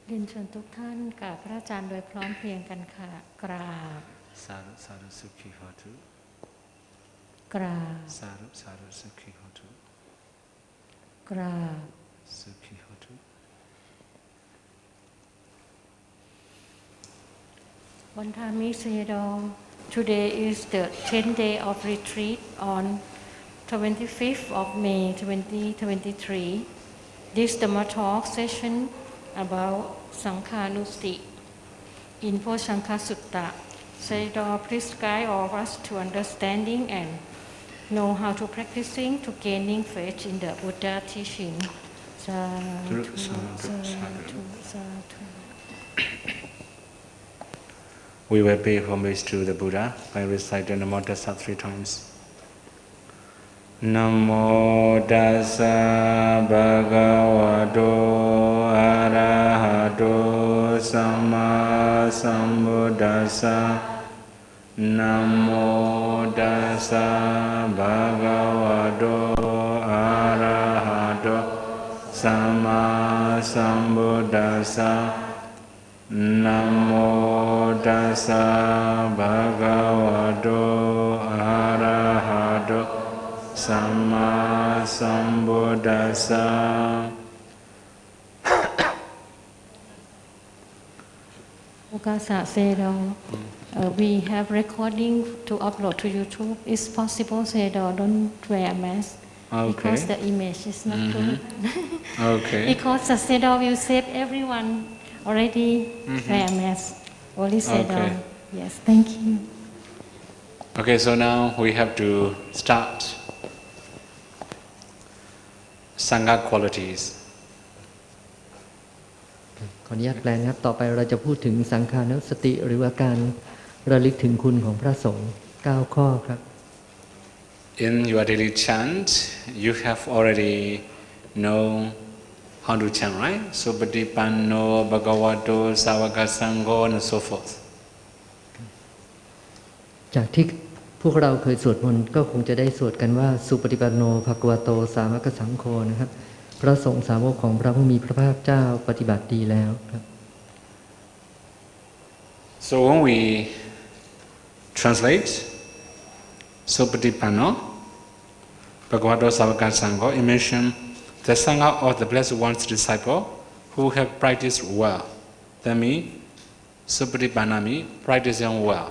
เรียนเชิญทุกท่านกราบพระอาจารย์โดยพร้อมเพรียงกันค่ะกราบสาธุสาธุสุขีโหตุกราบสาธุสาธุสุขีโหตุกราบสุขีโหตุ Wantami Sayadaw, today is the 10th day of retreat on 25th of May 2023. This Dhamma talk session about Sanghanussati in Posankha Sutta. Sayadaw, please guide all of us to understanding and know how to practicing to gaining faith in the Buddha teaching. Sadhu, sadhu, sadhu. We will pay homage to the Buddha by reciting the Namo Tassa 3 times. Namo Tassa Bhagavato Arahato Samma Sambuddhassa. Namo Tassa Bhagavato Arahato Samma Sambuddhassa. Namo Tassa Bhagavato Arahato Samma Sambuddhassa. Okasa Sayadaw, we have recording to upload to YouTube. It's possible, Sayadaw, don't wear a mask. Okay. Because the image is not good. Okay. Because the Sayadaw will save everyone already wear a mask. Only Sayadaw. Okay. Yes, thank you. Okay, so now we have to start Sangha qualities. ขออนุญาตแปลนะครับต่อไปเราจะพูดถึงสังฆานุสติหรือว่าการระลึกถึงคุณของพระสงฆ์9ข้อครับ In your daily chant, you have already know how to chant, right? Supatipanno Bhagavato Savaka Sangho and so forth. จากที่พวกเราเคยสวดมนต์ก็คงจะได้สวดกันว่าสุปฏิปันโนภควโตสาวกสังโฆนะครับพระสงฆ์สาวกของพระผู้มีพระภาคเจ้าปฏิบัติดีแล้วครับ So when we translate Supatipanno Bhagavato Savaka Sangho, it mentions the Sangha of the Blessed One's disciple who have practiced well. That means Supatipanna means practicing well.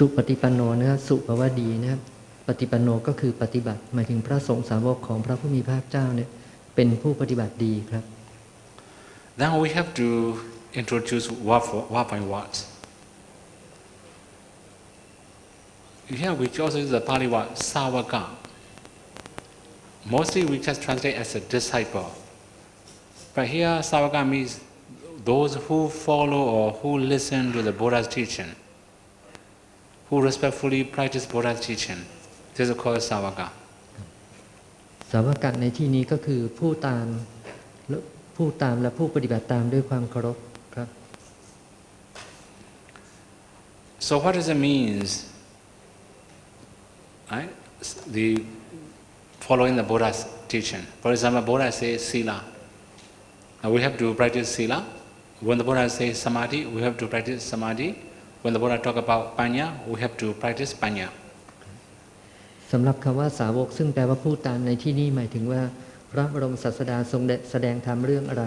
สุปฏิปันโนนะครับสุแปลว่าดีนะครับปฏิปันโนก็คือปฏิบัติหมายถึงพระสงฆ์สาวกของพระผู้มีพระภาคเจ้าเนี่ยเป็นผู้ปฏิบัติดีครับ Then we have to introduce word by word. Here we also use the Pali word Savaka. Mostly we just translate as a disciple. But here Savaka means those who follow or who listen to the Buddha's teaching, who respectfully practice Buddha's teaching. This is called Savaka. สาวกะในที่นี้ก็คือผู้ตามและผู้ปฏิบัติตามด้วยความเคารพครับ So what does it mean? Right? The following the Buddha's teaching. For example, Buddha says Sila. We have to practice Sila. When the Buddha says Samadhi, we have to practice Samadhi. When the Buddha talk about Panya, we have to practice Panya. สำหรับคำว่าสาวกซึ่งแปลว่าผู้ตามในที่นี้หมายถึงว่าพระบรมศาสดาทรงแสดงธรรมเรื่องอะไร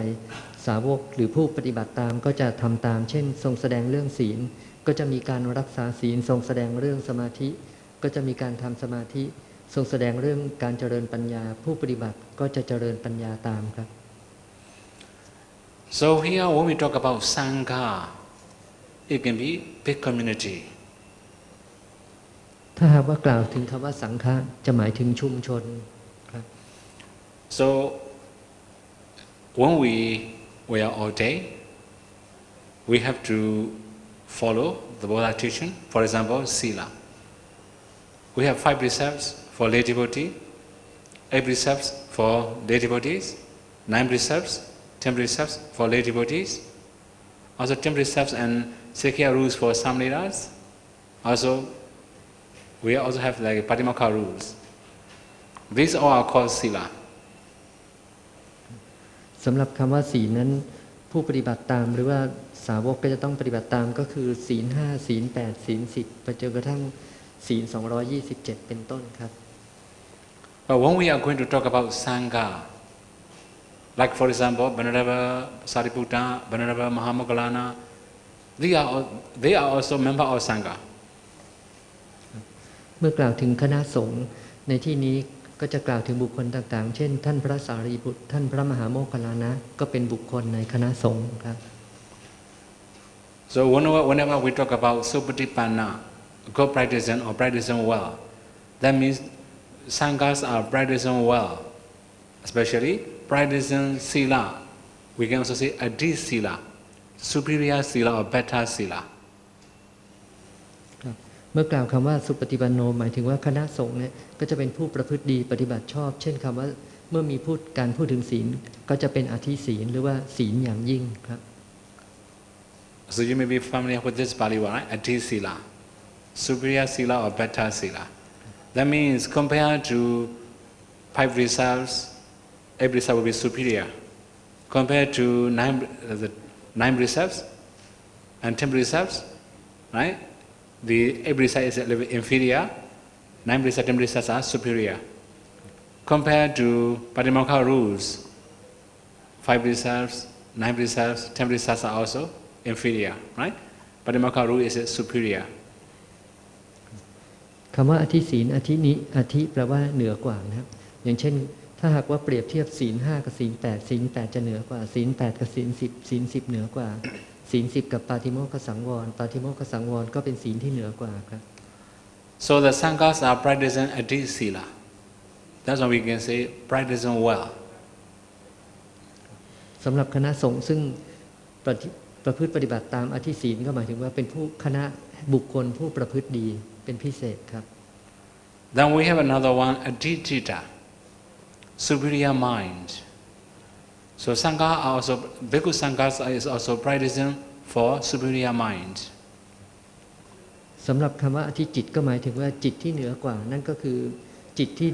สาวกหรือผู้ปฏิบัติตามก็จะทำตามเช่นทรงแสดงเรื่องศีลก็จะมีการรักษาศีลทรงแสดงเรื่องสมาธิก็จะมีการทำสมาธิทรงแสดงเรื่องการเจริญปัญญาผู้ปฏิบัติก็จะเจริญปัญญาตามครับ So here when we talk about Sangha, it can be big community. ถ้าหากว่ากล่าวถึงคำว่าสังฆะจะหมายถึงชุมชนครับ So when we are ordained, we have to follow the Buddha teaching. For example, Sila. We have 5 precepts for lay devotee, 8 precepts for lay devotees, 9 precepts, 10 precepts for lay devotees, also 10 precepts and Sikha rules for some leaders. Also, we also have like Patimokkha rules. These all are called Sila. สำหรับคำว่าศีลนั้นผู้ปฏิบัติตามหรือว่าสาวกก็จะต้องปฏิบัติตามก็คือศีล5ศีล8ศีล10ไปจนกระทั่งศีล227เป็นต้นครับ But when we are going to talk about Sangha, like for example, Venerable Sariputta, Venerable Mahamoggallana, they are also member of Sangha. เมื่อกล่าวถึงคณะสงฆ์ในที่นี้ก็จะกล่าวถึงบุคคลต่างๆเช่นท่านพระสารีบุตรท่านพระมหาโมคคัลลานะก็เป็นบุคคลในคณะสงฆ์ครับ So whenever we talk about Supatipanna, good practicing or practicing well, that means Sanghas are practicing well, especially practicing Sila. We can also say Adi Sila, superior Sila or better Sila. เมื่อกล่าวคำว่าสุปฏิปันโนหมายถึงว่าคณะสงฆ์เนี่ยก็จะเป็นผู้ประพฤติดีปฏิบัติชอบเช่นคำว่าเมื่อมีการพูดถึงศีลก็จะเป็นอธิศีลหรือว่าศีลอย่างยิ่งครับ So you may be familiar with this Pali word, right? Adi Sila, superior Sila or better Sila. That means compared to 5 reserves, every reserve will be superior. Compared to 9 reserves and 10 reserves, right? Every reserve is a little bit inferior. 9 reserves, 10 reserves are superior. Compared to Patimokkha rules, 5 reserves, 9 reserves, 10 reserves are also inferior, right? Patimokkha rule is superior. คำว่าอธิศีลอธินี้อธิแปลว่าเหนือกว่านะครับอย่างเช่นถ้าหากว่าเปรียบเทียบศีล5กับศีล8ศีล8จะเหนือกว่าศีล8กับศีล10ศีล10เหนือกว่าศีล10กับปาติโมกขสังวรปาติโมกขสังวรก็เป็นศีลที่เหนือกว่าครับ So the Sanghas are practicing Adi Sila. That's why we can say practicing well. สำหรับคณะสงฆ์ซึ่งประพฤติปฏิบัติตามอธิศีลก็หมายถึงว่าเป็นผู้คณะบุคคลผู้ประพฤติดีเป็นพิเศษครับ Then we have another one, Aditita, superior mind. So Sangha are also, Bhikkhu Sanghas is also practicing for superior mind. สำหรับคำว่าอธิจิตก็หมายถึงว่าจิตที่เหนือกว่านั่นก็คือจิตที่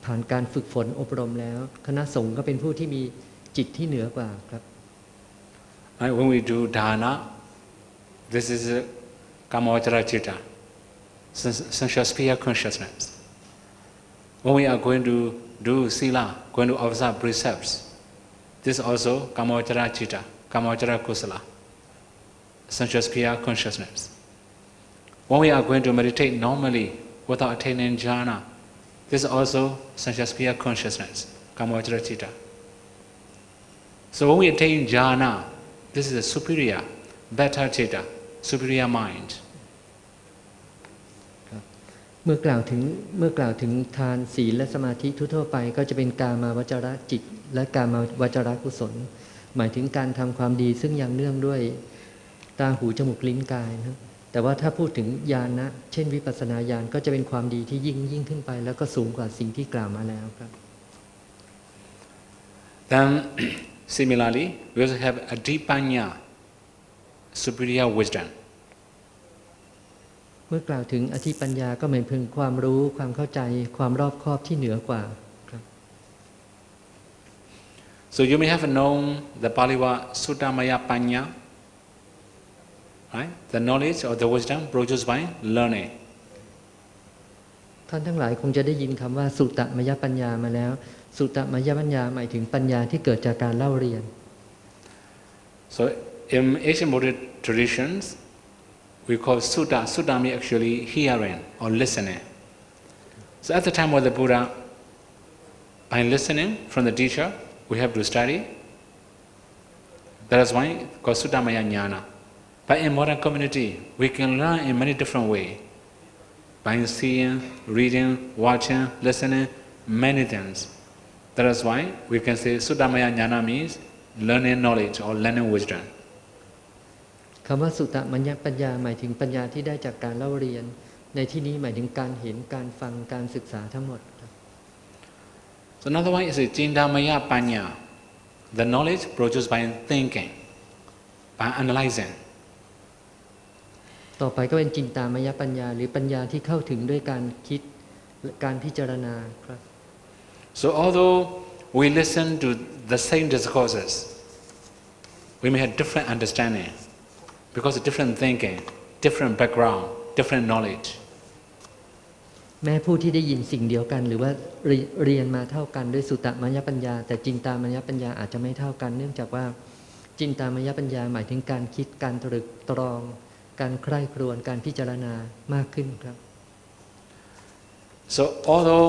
ผ่านการฝึกฝนอบรมแล้วคณะสงฆ์ก็เป็นผู้ที่มีจิตที่เหนือกว่าครับ Right, when we do dana, this is Kamavachara Chitta, sensual sphere consciousness. When we are going to do sila, going to observe precepts, this is also Kamavachara Chitta, Kamavachara Kusala, sensual sphere consciousness. When we are going to meditate normally without attaining jhana, this is also sensual sphere consciousness, Kamavachara Chitta. So when we attain jhana, this is a superior, better chitta, superior mind. เมื่อกล่าวถึงทานศีลและสมาธิทั่วไปก็จะเป็นกามาวจรจิตและกามาวจรกุศลหมายถึงการทำความดีซึ่งยังเนื่องด้วยตาหูจมูกลิ้นกายนะแต่ว่าถ้าพูดถึงญาณะเช่นวิปัสสนาญาณก็จะเป็นความดีที่ยิ่งขึ้นไปแล้วก็สูงกว่าสิ่งที่กล่าวมาแล้วครับ Then similarly, we also have a deep panya, superior wisdom. เมื่อกล่าวถึงอธิปัญญาก็หมายถึงความรู้ความเข้าใจความรอบคอบที่เหนือกว่าครับ So you may have known the Pali word Suttamaya Panya, right? The knowledge or the wisdom produced by learning. ท่านทั้งหลายคงจะได้ยินคำว่าสุตตมยปัญญามาแล้วสุตตมยปัญญาหมายถึงปัญญาที่เกิดจากการเล่าเรียน So in Asian Buddhist traditions, we call sutta. Sutta means actually hearing or listening. So at the time of the Buddha, by listening from the teacher, we have to study. That is why it's called Suttamaya Jnana. But in modern community, we can learn in many different ways. By seeing, reading, watching, listening, many things. That is why we can say Suttamaya Jnana means learning knowledge or learning wisdom. คำว่าสุตตมยปัญญาหมายถึงปัญญาที่ได้จากการเล่าเรียนในที่นี้หมายถึงการเห็นการฟังการศึกษาทั้งหมด So another one is Chindamaya Panya, the knowledge produced by thinking, by analyzing. ต่อไปก็เป็นจินตามยปัญญาหรือปัญญาที่เข้าถึงด้วยการคิดการพิจารณาครับ So although we listen to the same discourses, we may have different understanding because of different thinking, different background, different knowledge. แม้ผู้ที่ได้ยินสิ่งเดียวกันหรือว่าเรียนมาเท่ากันด้วยสุตตมยปัญญาแต่จินตามยปัญญาอาจจะไม่เท่ากันเนื่องจากว่าจินตามยปัญญาหมายถึงการคิดการตรึกตรองการใคร่ครวญการพิจารณามากขึ้นครับ So although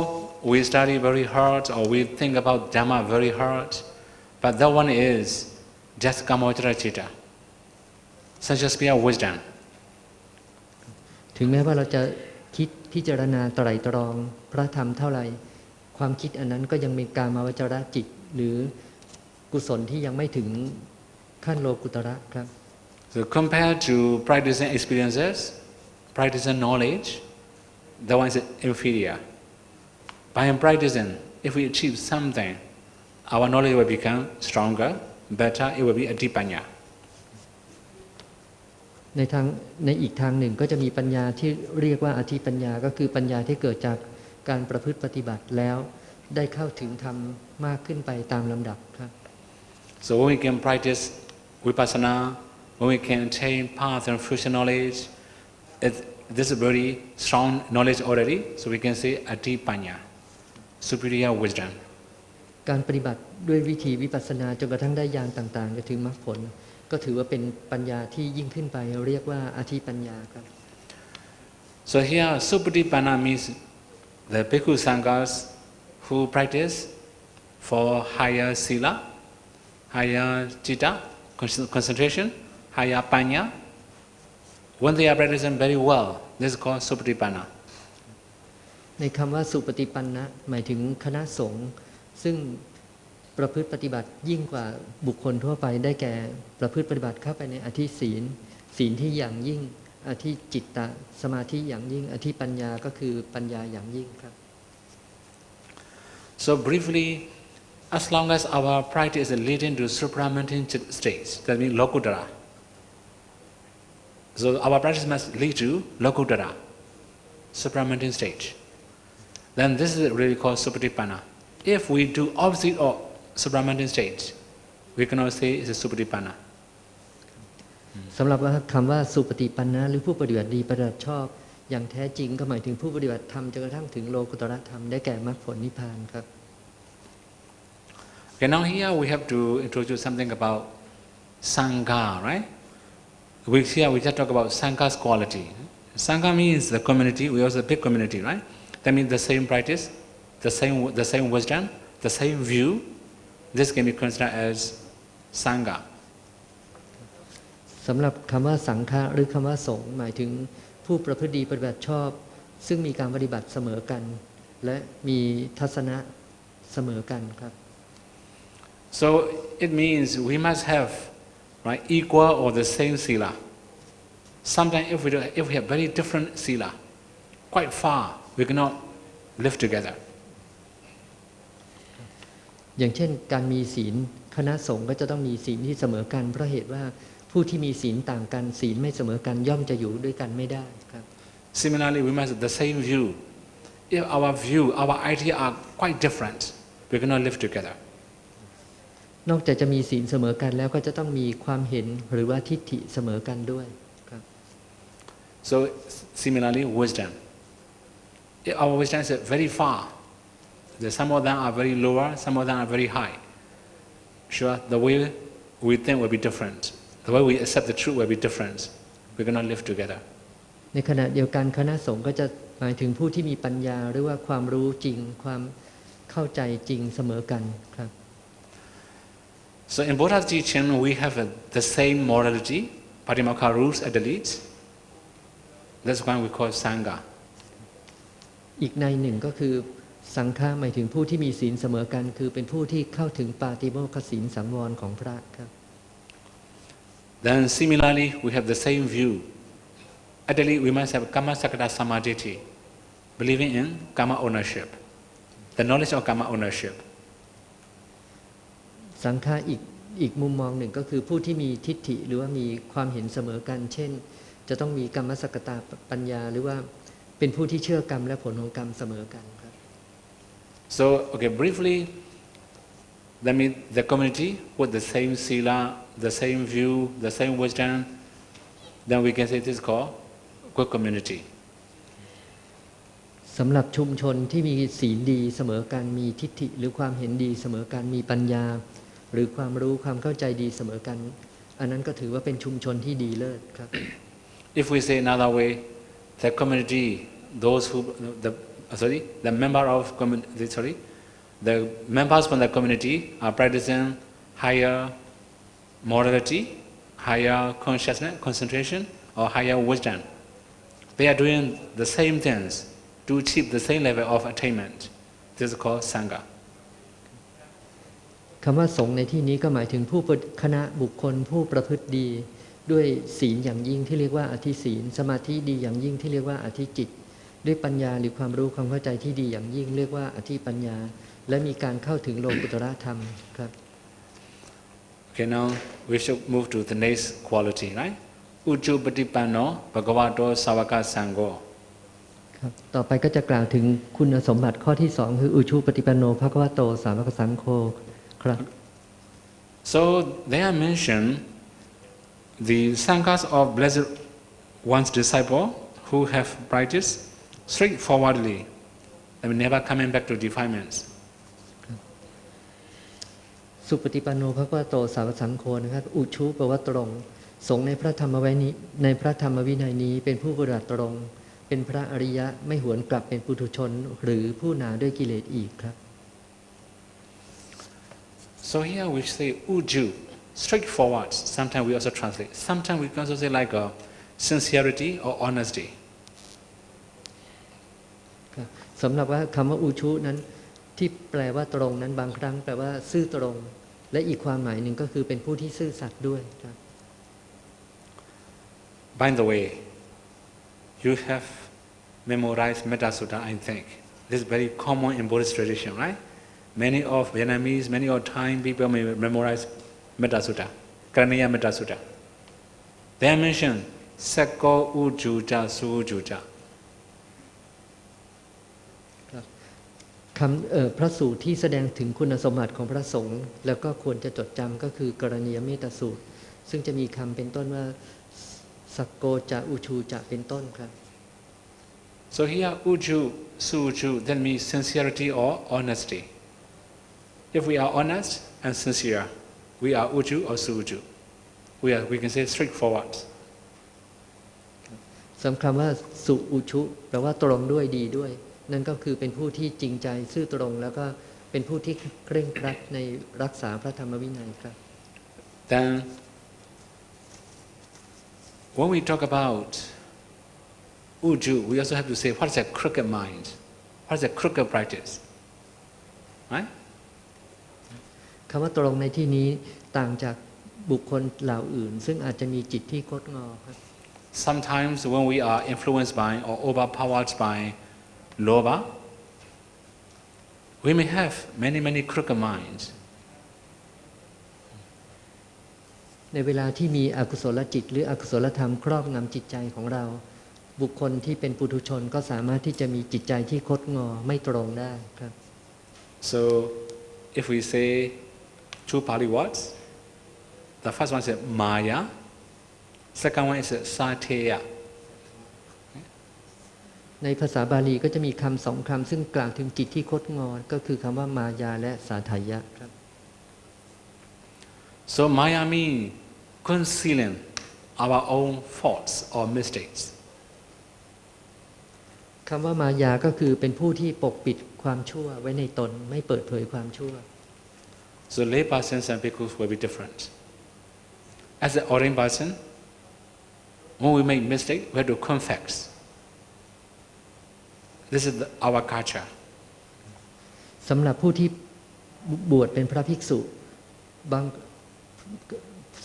we study very hard or we think about Dhamma very hard, but that one is just Kamachara Chitta, such as pure wisdom. ถึงแม้ว่าเราจะคิดพิจารณาไตร่ตรองพระธรรมเท่าไหร่ความคิดอันนั้นก็ยังมีกามาวจรจิตหรือกุศลที่ยังไม่ถึงขั้นโลกุตระครับ So compared to practicing experiences, practicing knowledge, that one is inferior. By practicing, if we achieve something, our knowledge will become stronger, better, it will be a deep panya. ในอีกทางหนึ่งก็จะมีปัญญาที่เรียกว่าอธิปัญญาก็คือปัญญาที่เกิดจากการประพฤติปฏิบัติแล้วได้เข้าถึงธรรมมากขึ้นไปตามลำดับครับ So when we can practice vipassana, when we can attain path and future knowledge, this is very strong knowledge already, so we can say ati panya, superior wisdom. การปฏิบัติด้วยวิธีวิปัสสนาจนกระทั่งได้ญาณต่างๆจนถึงมรรคผลก็ถือว่าเป็นปัญญาที่ยิ่งขึ้นไปเรียกว่าอธิปัญญาครับ So here supatipanna means the bhikkhu sanghas who practice for higher sila, higher citta, concentration, higher panya. When they are practicing very well, this is called supatipanna. ในคำว่าสุปฏิปันนะหมายถึงคณะสงฆ์ซึ่งประพฤติปฏิบัติยิ่งกว่าบุคคลทั่วไปได้แก่ประพฤติปฏิบัติเข้าไปในอธิศีลศีลที่อย่างยิ่งอธิจิตตสมาธิอย่างยิ่งอธิปัญญาก็คือปัญญาอย่างยิ่งครับ So briefly, as long as our practice is leading to supramountain states, that means lokutara. So our practice must lead to lokutara, supramountain stage. Then this is really called supatipanna. If we do opposite of supramountain stage, we cannot say it's a supatipanna. สำหรับคำว่าสุปฏิปันนะหรือผู้ปฏิบัติดีปฏิบัติชอบอย่างแท้จริงก็หมายถึงผู้ปฏิบัติธรรมจนกระทั่งถึงโลกุตตรธรรมได้แก่มรรคผลนิพพานครับ Okay, now here we have to introduce something about Sangha, right? Here we just talk about Sangha's quality. Sangha means the community, we also a big community, right? That means the same practice, the same wisdom, the same view. This can be considered as Sangha. สำหรับคำว่าสังฆะหรือคำว่าสงฆ์หมายถึงผู้ประพฤติดีปฏิบัติชอบซึ่งมีการปฏิบัติเสมอกันและมีทัศนะเสมอกันครับ So it means we must have right equal or the same sila. Sometimes if we have very different sila, quite far, we cannot live together. อย่างเช่นการมีศีลคณะสงฆ์ก็จะต้องมีศีลที่เสมอกันเพราะเหตุว่าผู้ที่มีศีลต่างกันศีลไม่เสมอกันย่อมจะอยู่ด้วยกันไม่ได้ครับ Similarly, we must have the same view. If our view, our idea are quite different, we cannot live together. นอกจากจะมีศีลเสมอกันแล้วก็จะต้องมีความเห็นหรือว่าทิฏฐิเสมอกันด้วยครับ So similarly, wisdom. If our wisdom is very far, some of them are very lower, some of them are very high. Sure, the way we think will be different. The way we accept the truth will be different. We cannot live together. ในขณะเดียวกันคณะสงฆ์ก็จะหมายถึงผู้ที่มีปัญญาหรือว่าความรู้จริงความเข้าใจจริงเสมอกันครับ So in Buddha's teaching, we have the same morality, Patimokkha rules at the leads. That's why we call Sangha. อีกในหนึ่งก็คือสังฆะหมายถึงผู้ที่มีศีลเสมอกันคือเป็นผู้ที่เข้าถึงปาติโมกขศีลสังวรของพระครับ Then similarly, we have the same view. Ideally, we must have Kamma Sakata Samadhi, believing in Kamma ownership, the knowledge of Kamma ownership. สังฆะอีกมุมมองหนึ่งก็คือผู้ที่มีทิฏฐิหรือว่ามีความเห็นเสมอกันเช่นจะต้องมีกัมมสกตาปัญญาหรือว่าเป็นผู้ที่เชื่อกรรมและผลของกรรมเสมอกันครับ So, okay, briefly, That means the community with the same sila, the same view, the same wisdom, then we can say this is called good community. สำหรับชุมชนที่มีศีลดีเสมอกันมีทิฏฐิหรือความเห็นดีเสมอกันมีปัญญาหรือความรู้ความเข้าใจดีเสมอกันอันนั้นก็ถือว่าเป็นชุมชนที่ดีเลิศครับ If we say another way, the community, those who the member of community, the members from the community are practicing higher morality, higher consciousness, concentration, or higher wisdom. They are doing the same things to achieve the same level of attainment. This is called Sangha. คำว่าสงฆ์ในที่นี้ก็หมายถึงผู้คณะบุคคลผู้ประพฤติดีด้วยศีลอย่างยิ่งที่เรียกว่าอธิศีลสมาธิดีอย่างยิ่งที่เรียกว่าอธิจิตด้วยปัญญาหรือความรู้ความเข้าใจที่ดีอย่างยิ่งเรียกว่าอธิปัญญาและมีการเข้าถึงโลกุตตรธรรมครับ Okay, now we should move to the next quality, right? Ujju Patipanno Bhagavato Savaka Sangho. ครับต่อไปก็จะกล่าวถึงคุณสมบัติข้อที่สองคืออุชุปฏิปันโนภควโตสาวกสังโฆครับ So they are mentioned the sanghas of blessed one's disciple who have practiced straightforwardly and never coming back to defilements. สุปฏิปันโนภควโตสาวกสังโฆนะครับอุชุแปลว่าตรงสงฆ์ในพระธรรมวินัยนี้เป็นผู้ปฏิบัติตรงเป็นพระอริยะไม่หวนกลับเป็นปุถุชนหรือผู้หนาด้วยกิเลสอีกครับ So here we say Ujju, straightforward. Sometimes we also translate. Sometimes we can also say like sincerity or honesty. สำหรับว่าคำว่าอุชุนั้นที่แปลว่าตรงนั้นบางครั้งแปลว่าซื่อตรงและอีกความหมายหนึ่งก็คือเป็นผู้ที่ซื่อสัตย์ด้วยครับ By the way, you have memorized Metta Sutta, I think. This is very common in Buddhist tradition, right? Many of Vietnamese, many of Thai people may memorize Metta Sutta, Karaniya Metta Sutta. They mention Sakko Ujuja Sujuja. พระสูตรที่แสดงถึงคุณสมบัติของพระสงฆ์แล้วก็ควรจะจดจำก็คือกรณียเมตตาสูตรซึ่งจะมีคำเป็นต้นว่าสักโกจะอุชูจะเป็นต้นครับ So here Uju, Suju, that means sincerity or honesty. If we are honest and sincere, we are Uju or Suju. We can say straightforward. สำคัญว่าสุอุชุแปลว่าตรงด้วยดีด้วยนั่นก็คือเป็นผู้ที่จริงใจซื่อตรงแล้วก็เป็นผู้ที่เคร่งครัดในรักษาพระธรรมวินัยครับ Then when we talk about Uju, we also have to say what is a crooked mind, what is a crooked practice, right? คำว่าตรงในที่นี้ต่างจากบุคคลเหล่าอื่นซึ่งอาจจะมีจิตที่คดงอครับ Sometimes when we are influenced by or overpowered by lobha, we may have many crooked minds. ในเวลาที่มีอกุศลจิตหรืออกุศลธรรมครอบงำจิตใจของเราบุคคลที่เป็นปุถุชนก็สามารถที่จะมีจิตใจที่คดงอไม่ตรงได้ครับ So if we say two Pali words, the first one is Maya, second one is Sateya. ในภาษาบาลีก็จะมีคำสองคำซึ่งกล่าวถึงจิตที่คดงอก็คือคำว่ามายาและสาทายะครับ So Maya means concealing our own faults or mistakes. คำว่ามายาก็คือเป็นผู้ที่ปกปิดความชั่วไว้ในตนไม่เปิดเผยความชั่ว So lay persons and bhikkhus will be different. As an ordained person, when we make mistake, we have to confess. This is our culture. สำหรับผู้ที่บวชเป็นพระภิกษุ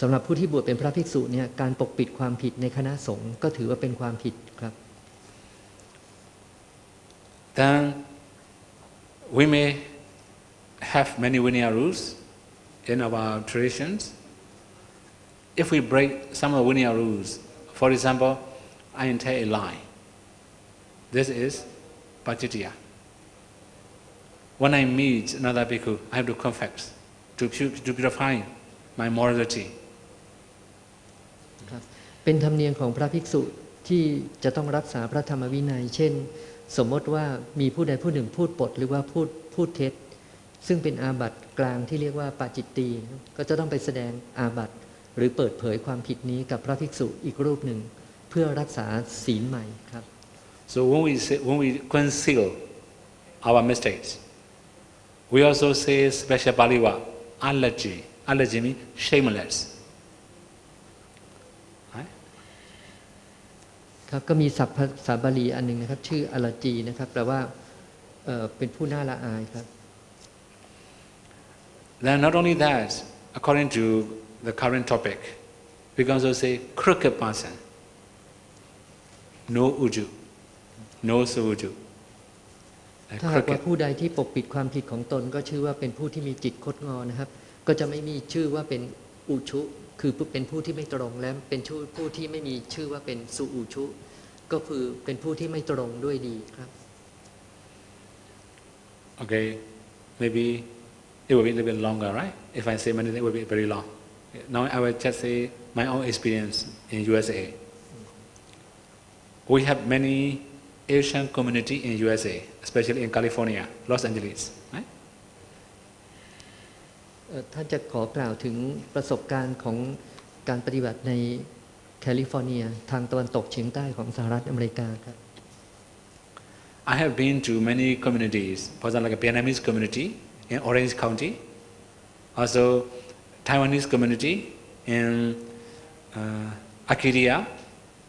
สำหรับผู้ที่บวชเป็นพระภิกษุเนี่ยการปกปิดความผิดในคณะสงฆ์ก็ถือว่าเป็นความผิดครับ Then we may have many Vinaya rules in our traditions. If we break some of the Vinaya rules, for example, I tell a lie. This is Pachitya. When I meet another bhikkhu, I have to confess. to purify my morality. ครับเป็นธรรมเนียมของพระภิกษุที่จะต้องรักษาพระธรรมวินัยเช่นสมมติว่ามีผู้ใดผู้หนึ่งพูดปดหรือว่าพูดเท็จซึ่งเป็นอาบัติกลางที่เรียกว่าปาจิตตีก็จะต้องไปแสดงอาบัติหรือเปิดเผยความผิดนี้กับพระภิกษุอีกรูปหนึ่งเพื่อรักษาศีลใหม่ครับ So when we conceal our mistakes, we also say special Pali word allergy. Allergy means shameless. ครับก็มีศัพท์ภาษาบาลีอันหนึ่งนะครับชื่ออลจีนะครับแปลว่าเป็นผู้น่าละอายครับ Then not only that, according to the current topic, we can also say crooked person. No uju, no suju. ถ้าหากว่าผู้ใดที่ปกปิดความผิดของตนก็ชื่อว่าเป็นผู้ที่มีจิตคดงอนะครับก็จะไม่มีชื่อว่าเป็นอุชุคือเป็นผู้ที่ไม่ตรงและเป็นผู้ที่ไม่มีชื่อว่าเป็นสุอุชุก็คือเป็นผู้ที่ไม่ตรงด้วยดีครับ Okay, maybe it will be a little bit longer, right? If I say many things, it will be very long. Now I will just say my own experience in USA. We have many Asian community in USA, especially in California, Los Angeles, right? ท่านจะขอกล่าวถึงประสบการณ์ของการปฏิบัติในแคลิฟอร์เนียทางตะวันตกเฉียงใต้ของสหรัฐอเมริกาครับ I have been to many communities, for example, like a Vietnamese community in Orange County, also Taiwanese community in Arcadia,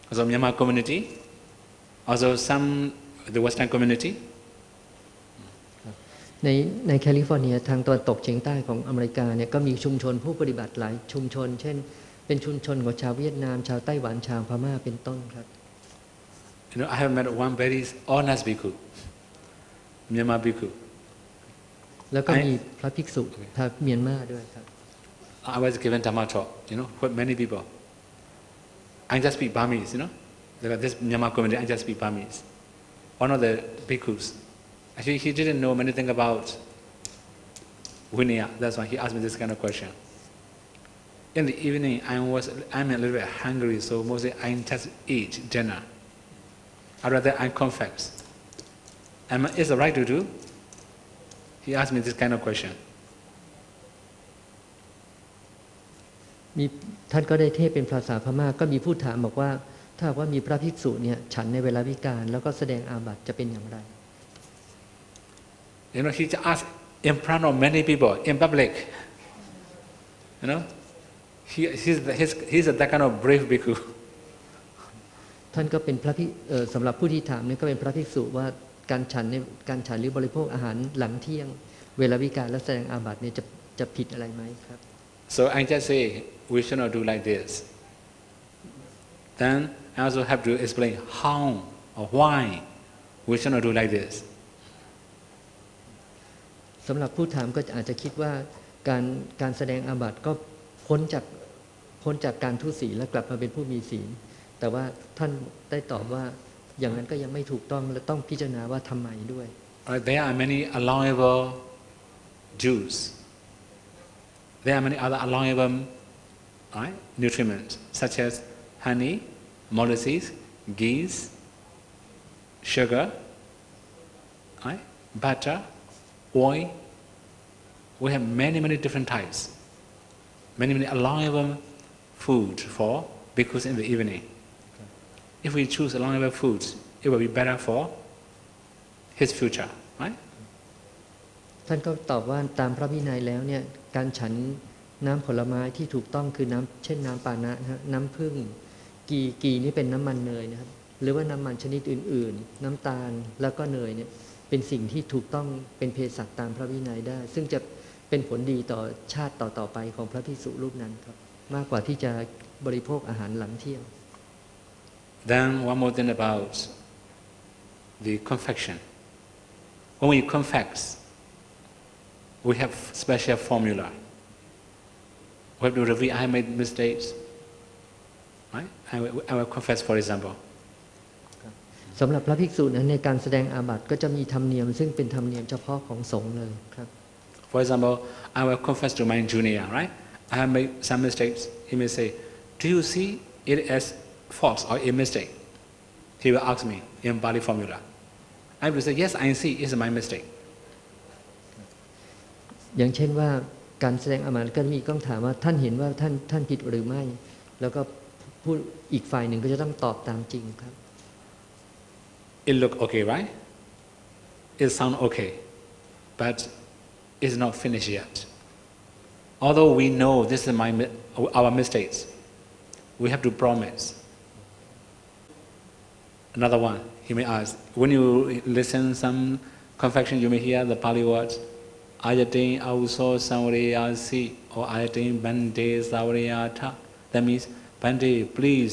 also Myanmar community, also some the Western community. ในแคลิฟอร์เนียทางตะวันตกเฉียงใต้ของอเมริกาเนี่ยก็มีชุมชนผู้ปฏิบัติหลายชุมชนเช่นเป็นชุมชนของชาวเวียดนามชาวไต้หวันชาวพม่าเป็นต้นครับ You know, I have met one very honest bhikkhu, Myanmar bhikkhu. แล้วก็มีพระภิกษุทางเมียนมาด้วยครับ I was given Dhamma talk, you know, for many people. I just speak Burmese, you know. Like this Myanmar community, I just speak Burmese. One of the bhikkhus, actually he didn't know anything about Vinaya, that's why he asked me this kind of question. In the evening, I'm a little bit hungry, so mostly I just eat dinner. I'd rather I confess. And is it right to do? He asked me this kind of question. มีท่านก็ได้เทศเป็นภาษาพม่าก็มีผู้ถามบอกว่าถ้าว่ามีพระภิกษุเนี่ยฉันในเวลาวิกาลแล้วก็แสดงอาบัติจะเป็นอย่างไร You know, he just asked in front of many people, in public. You know, he's that kind of brave bhikkhu. ท่านก็เป็นพระภิกษุสำหรับผู้ที่ถามเนี่ยก็เป็นพระภิกษุว่าการฉันหรือบริโภคอาหารหลังเที่ยงเวลาวิกาลและแสดงอาบัติเนี่ยจะผิดอะไรไหมครับ So I just say we should not do like this. Then I also have to explain how or why we should not do like this. สำหรับผู้ถามก็อาจจะคิดว่าการแสดงอาบัติก็พ้นจากการทุศีลและกลับมาเป็นผู้มีศีลแต่ว่าท่านได้ตอบว่าอย่างนั้นก็ยังไม่ถูกต้องและต้องพิจารณาว่าทำไมด้วย There are many allowable juice. There are many other allowable nutriments such as honey, molasses, ghee, sugar, butter, oil. We have many different types. Many allowable food for bhikkhus in the evening. If we choose allowable foods, it will be better for his future, right? ท่านก็ตอบว่าตามพระวินัยแล้วเนี่ยการฉันน้ำผลไม้ที่ถูกต้องคือน้ำเช่นน้ำปานะน้ำผึ้งกีนี่เป็นน้ำมันเนยนะครับหรือว่าน้ำมันชนิดอื่นๆน้ำตาลแล้วก็เนยเนี่ยเป็นสิ่งที่ถูกต้องเป็นเภสัชตามพระวินัยได้ซึ่งจะเป็นผลดีต่อชาติต่อไปของพระภิกษุรูปนั้นครับมากกว่าที่จะบริโภคอาหารหลังเที่ยง Then one more thing about the confection. When we confess, we have special formula. We have to review, I made mistakes. Right? I will confess, for example. สำหรับพระภิกษุนั้นในการแสดงอาบัติก็จะมีธรรมเนียมซึ่งเป็นธรรมเนียมเฉพาะของสงฆ์เลยครับ For For example, I will confess to my junior, right? I have made some mistakes. He may say, do you see it as false or a mistake? He will ask me in Pali formula. I will say, yes, I see, it's my mistake. อย่างเช่นว่าการแสดงอามาตย์ก็มีต้องถามว่าท่านเห็นว่าท่านผิดหรือไม่แล้วก็ผู้อีกฝ่ายหนึ่งก็จะต้องตอบตามจริงครับ It look okay, right? It sound okay, but it's not finished yet. Although we know this is our mistakes, we have to promise. Another one, he may ask, when you listen some confession, you may hear the Pali words, Ayatin auso savariyasi or Ayatin bande savariyata. That means, Bande, please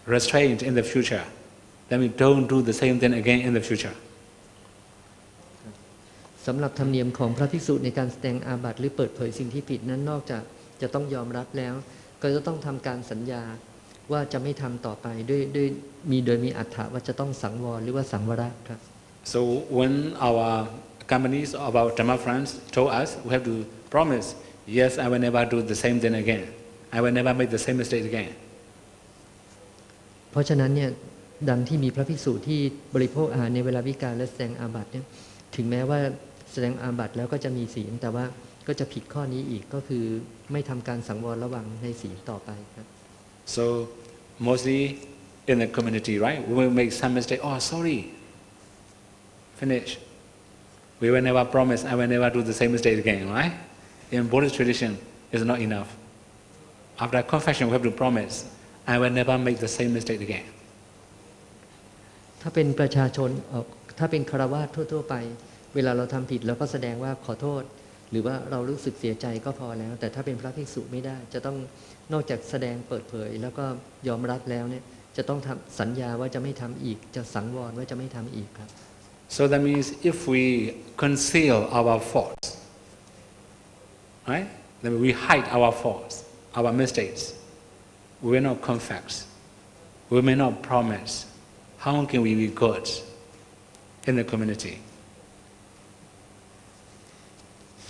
restrain in the future. That means don't do the same thing again in the future. สำหรับธรรมเนียมของพระภิกษุในการแสดงอาบัติหรือเปิดเผยสิ่งที่ผิดนั้นนอกจากจะต้องยอมรับแล้วก็จะต้องทำการสัญญาว่าจะไม่ทำต่อไปโดยมีอรรถะว่าจะต้องสังวรหรือว่าสังวรครับ So when our companies of our Dhamma friends told us, we have to promise, yes, I will never do the same thing again. I will never make the same mistake again. เพราะฉะนั้นเนี่ยดังที่มีพระภิกษุที่บริโภคอาหารในเวลาวิกาลและแสดงอาบัติเนี่ยถึงแม้ว่าแสดงอาบัติแล้วก็จะมีศีลแต่ว่าก็จะผิดข้อนี้อีกก็คือไม่ทำการสังวรระวังในศีลต่อไปครับ So mostly in the community, right? We will make some mistake. Oh, sorry. Finish. We will never promise. I will never do the same mistake again, right? In Buddhist tradition, it's not enough. After confession, we have to promise. I will never make the same mistake again. ถ้าเป็นประชาชนถ้าเป็นฆราวาสทั่วๆไปเวลาเราทำผิดเราก็แสดงว่าขอโทษหรือว่าเรารู้สึกเสียใจก็พอแล้วแต่ถ้าเป็นพระภิกษุไม่ได้จะต้องนอกจากแสดงเปิดเผยแล้วก็ยอมรับแล้วเนี่ยจะต้องทำสัญญาว่าจะไม่ทำอีกจะสังวรว่าจะไม่ทำอีกครับ So that means if we conceal our faults, right? Then we hide our faults, our mistakes. We will not confess. We may not promise. How can we be good in the community?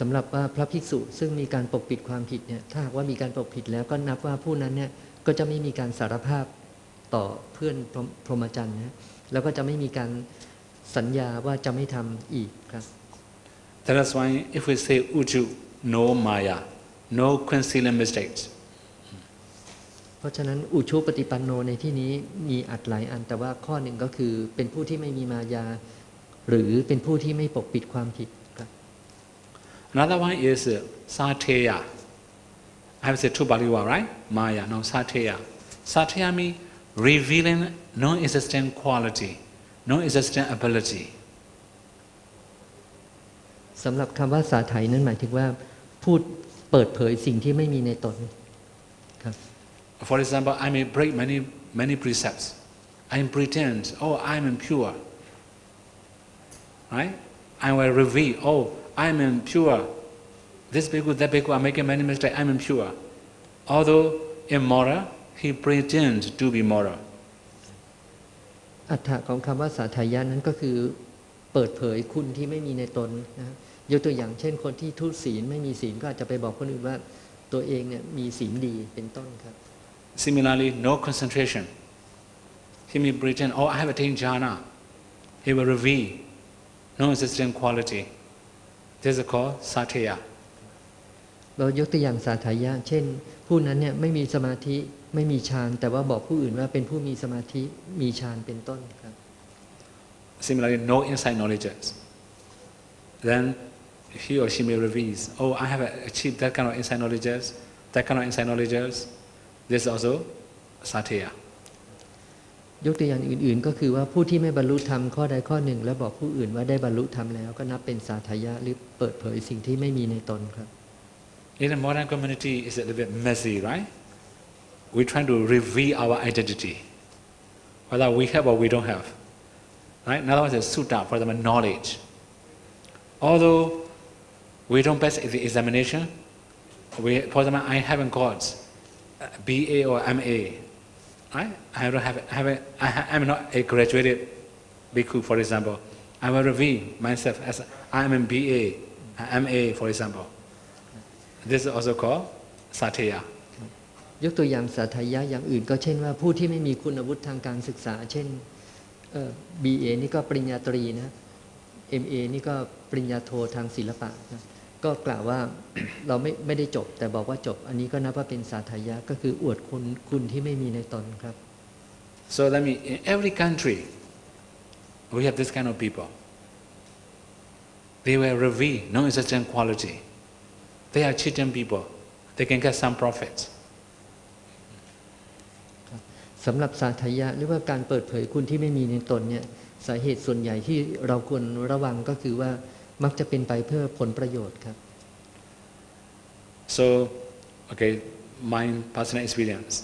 สำหรับว่าพระภิกษุซึ่งมีการปกปิดความผิดเนี่ยถ้าหากว่ามีการปกปิดแล้วก็นับว่าผู้นั้นเนี่ยก็จะไม่มีการสารภาพต่อเพื่อนพรหมจรรย์นะแล้วก็จะไม่มีการสัญญาว่าจะไม่ทำอีกครับ That's why if we say uju, no maya, no concealing mistakes. เพราะฉะนั้นอุชุปฏิปันโนในที่นี้มีอัดหลายอันแต่ว่าข้อหนึ่งก็คือเป็นผู้ที่ไม่มีมายาหรือเป็นผู้ที่ไม่ปกปิดความผิดครับ Another one is sateya. I have said two Pali words, right? Maya, no sateya. Sateya means revealing non-existent quality, non-existent ability. สำหรับคำว่าสาไถนั้นหมายถึงว่าพูดเปิดเผยสิ่งที่ไม่มีในตนครับ For example, I may break many precepts. I pretend, oh, I am impure. Right? I will reveal, oh, I am impure. This bhikkhu, that bhikkhu are making many mistakes. I am impure. Although immoral, he pretends to be moral. อัตถะของคำว่าสาไถยะนั้นก็คือเปิดเผยคุณที่ไม่มีในตนนะยกตัวอย่างเช่นคนที่ทุศีลไม่มีศีลก็อาจจะไปบอกคนอื่นว่าตัวเองเนี่ยมีศีลดีเป็นต้นครับ Similarly, no concentration. He may pretend, oh, I have attained jhana. He will reveal non-existent quality. This is called sateya. เรายกตัวอย่างสาไถยะเช่นผู้นั้นเนี่ยไม่มีสมาธิไม่มีฌานแต่ว่าบอกผู้อื่นว่าเป็นผู้มีสมาธิมีฌานเป็นต้นครับ Similarly, no inside knowledges. Then he or she may reveal, oh, I have achieved that kind of inside knowledges, that kind of inside knowledges. This is also sateya. ยกตัวอย่างอื่นๆก็คือว่าผู้ที่ไม่บรรลุธรรมข้อใดข้อหนึ่งแล้วบอกผู้อื่นว่าได้บรรลุธรรมแล้วก็นับเป็นสาไถยะหรือเปิดเผยสิ่งที่ไม่มีในตนครับ In the modern community, it's a little bit messy, right? We're trying to reveal our identity, whether we have or we don't have. Right? In other words, it's sutta, for example, knowledge. Although we don't pass the examination, for example, I haven't got BA or MA. Right? I'm not a graduated bhikkhu, for example. I will reveal myself as I am in BA, MA, for example. This is also called Sathya. ยกตัวอย่างสาธยะอย่างอื่นก็เช่นว่าผู้ที่ไม่มีคุณวุฒิทางการศึกษาเช่นBA นี่ก็ปริญญาตรีนะ MA นี่ก็ปริญญาโททางศิลปะนะก็กล่าวว่า เราไม่ได้จบแต่บอกว่าจบอันนี้ก็นับว่าเป็นสาธยะก็คืออวดคุณที่ไม่มีในตนครับ So that means in every country we have this kind of people. They were reveal non-existent quality. They are cheating people. They can get some profits. สำหรับสาธยะหรือว่าการเปิดเผยคุณที่ไม่มีในตนเนี่ยสาเหตุส่วนใหญ่ที่เราควรระวังก็คือว่ามักจะเป็นไปเพื่อผลประโยชน์ครับ So, okay, my personal experience.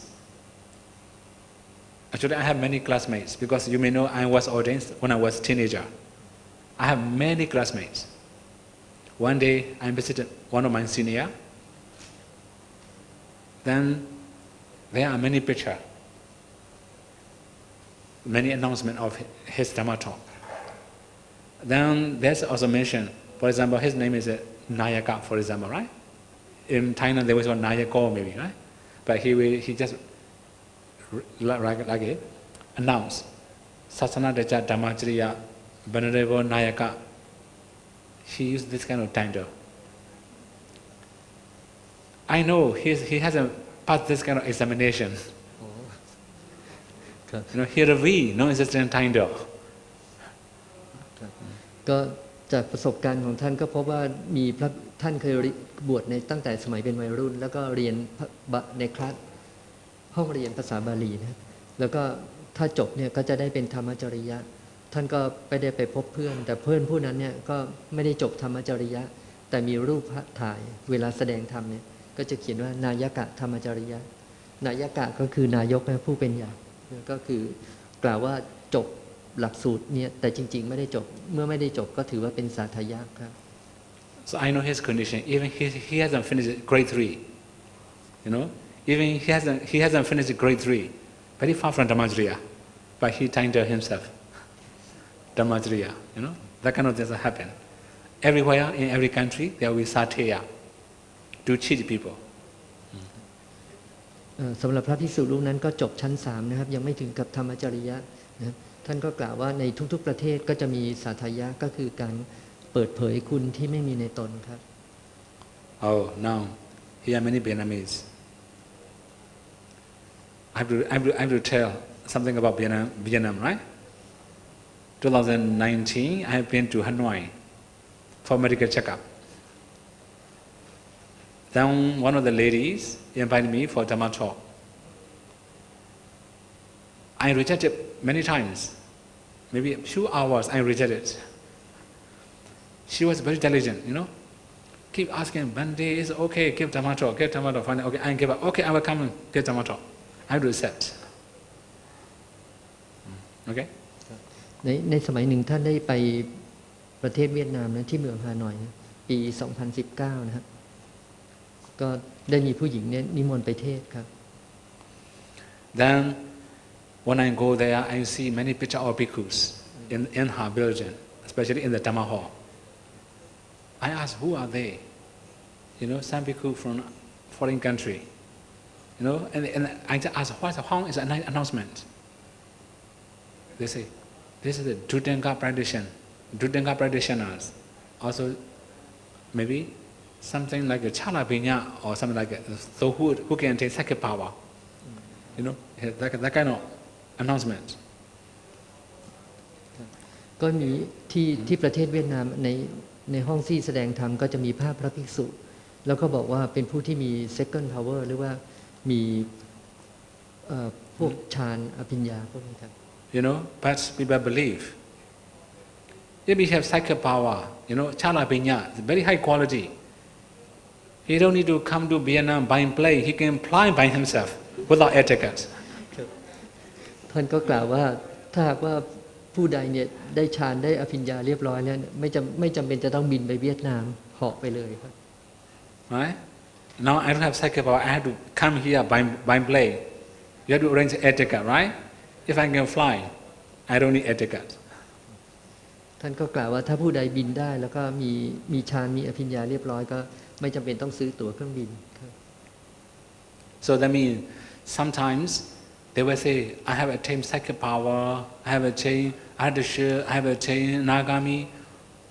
Actually, I have many classmates because you may know I was ordained when I was a teenager. I have many classmates. One day, I visited one of my senior. Then there are many pictures, many announcements of his Dhamma talk. Then there's also mentioned, for example, his name is Nayaka, for example, right? In Thailand, there was one Nayako maybe, right? But he just like it announced, Sasana Deja Dhammachariya, Venerable Nayaka. He used this kind of title. I know he hasn't passed this kind of examination. You know, he revealed non-existent title. ก็จากประสบการณ์ของท่านก็พบว่ามีพระท่านเคยบวชในตั้งแต่สมัยเป็นวัยรุ่นแล้วก็เรียนในคลาสห้องเรียนภาษาบาลีนะแล้วก็ถ้าจบเนี่ยก็จะได้เป็นธรรมจริยะท่านก็ไปได้ไปพบเพื่อนแต่เพื่อนผู้นั้นเนี่ยก็ไม่ได้จบธรรมจริยะแต่มีรูปถ่ายเวลาแสดงธรรมเนี่ยก็จะเขียนว่านายกะธรรมจริยะนายกะก็คือนายกผู้เป็นใหญ่ก็คือกล่าวว่าจบหลักสูตรเนี่ยแต่จริงๆไม่ได้จบเมื่อไม่ได้จบก็ถือว่าเป็นสาธยะครับ So I know his condition. Even he hasn't finished grade 3. You know, even he hasn't finished grade 3. Very far from Dhammacharya, but he titled himself Dhammacharya. You know, that kind of things happen. Everywhere in every country there will be Sathya to cheat people. สำหรับพระภิกษุรูปนั้นก็จบชั้น3นะครับยังไม่ถึงกับธรรมจริยะนะท่านก็กล่าวว่าในทุกๆประเทศก็จะมีสาธยะก็คือการเปิดเผยคุณที่ไม่มีในตนครับ Oh, now here are many Vietnamese. I have to tell something about Vietnam, right? 2019, I have been to Hanoi for medical checkup. Then one of the ladies invited me for Dhamma talk. I rejected many times. Maybe a few hours I rejected. She was very diligent, you know. Keep asking, one day is okay, give Dhamma talk, finally, okay, I give up. Okay, I will come and give Dhamma talk. I have to accept. Okay? ในสมัยหนึ่งท่านได้ไปประเทศเวียดนามนะที่เมืองฮานอยนะปี 2019 นะครับก็ได้มีผู้หญิงเนี่ยนิมนต์ไปเทศครับ Then when I go there, I see many pictures of bhikkhus in her building, especially in the Dhamma hall. I ask, who are they? You know, some bhikkhu from foreign country. You know, and I just ask, how is an announcement? They say, this is the Dhutanga practitioners. Also, maybe something like a Chala Pinya or something like that. So who can take second power? You know, that kind of announcement. ก็มีที่ประเทศเวียดนามในห้องที่แสดงธรรมก็จะมีภาพพระภิกษุแล้วก็บอกว่าเป็นผู้ที่มี second power หรือว่ามีพวกฌานอภิญญาพวกนี้ครับ You know, but people believe. If we have second power, you know, Chala Pinya, very high quality. He don't need to come to Vietnam by plane. He can fly by himself without air ticket. ท่านก็กล่าวว่าถ้าหากว่าผู้ใดเนี่ยได้ฌานได้อภิญญาเรียบร้อยแล้วไม่จำเป็นจะต้องบินไปเวียดนามเหาะไปเลยครับ Right? Now I don't have second power. I have to come here by plane. You have to arrange air ticket, right? If I can fly, I don't need air ticket. ท่านก็กล่าวว่าถ้าผู้ใดบินได้แล้วก็มีฌานมีอภิญญาเรียบร้อยก็ไม่จำเป็นต้องซื้อตั๋วเครื่องบินครับ So that means sometimes they will say, I have attained psychic power, I have attained Ardasha, I have attained Nagami.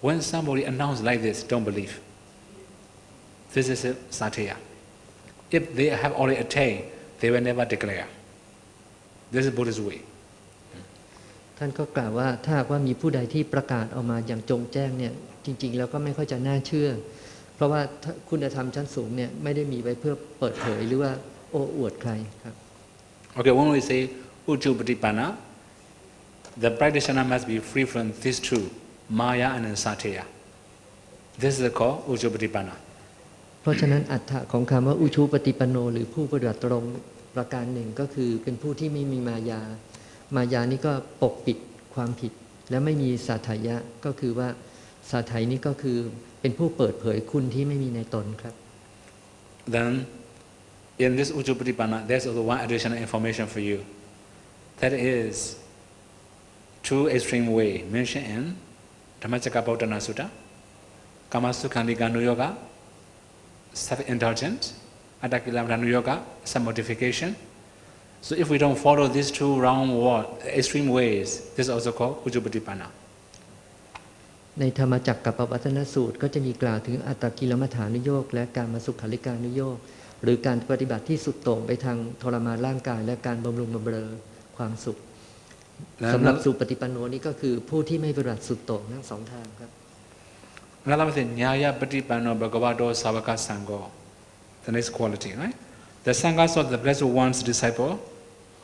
When somebody announces like this, don't believe. This is a satya. If they have already attained, they will never declare. This is Buddhist way. ท่านก็กล่าวว่าถ้าหากว่ามีผู้ใดที่ประกาศออกมาอย่างจงแจ้งเนี่ยจริงๆแล้วก็ไม่ค่อยจะน่าเชื่อเพราะว่าคุณธรรมชั้นสูงเนี่ยไม่ได้มีไว้เพื่อเปิดเผยหรือว่าโอ้อวดใครครับ Okay, when we say Ujjupatipanna, the practitioner must be free from these two, Maya and Satya. This is called Ujjupatipanna. เพราะฉะนั้นอัตถะของคำว่าอุชูปฏิปันโนหรือผู้ปฏิบัติตรงประการหนึ่งก็คือเป็นผู้ที่ไม่มีมายามายานี่ก็ปกปิดความผิดและไม่มีสาถายะก็คือว่าสาถายนี่ก็คือเป็นผู้เปิดเผยคุณที่ไม่มีในตนครับ Then in this Ujjupatipanna, there's also one additional information for you. That is two extreme way mentioned in Dhammacakkappavattana Sutta, Kamasukhandikanuyoga, self-indulgence, Attakilamanuyoga, self-mortification. So if we don't follow these two extreme ways, this is also called Ujjupatipanna. ในธรรมจักรกับปวัตนสูตรก็จะมีกล่าวถึงอัตตกิลมัฏฐานุโยคและการมาสุขาริการุโยคหรือการปฏิบัติที่สุดโต่งไปทางทรมานร่างกายและการบำรุงบำเรอความสุขสำหรับสุปฏิปันโนนี่ก็คือผู้ที่ไม่ปฏิบัติสุดโต่งทั้งสองทางครับ Another one is Nyaya Patipanno Bhagavato Savaka Sangho. The next quality, right? The Sanghas of the Blessed One's disciple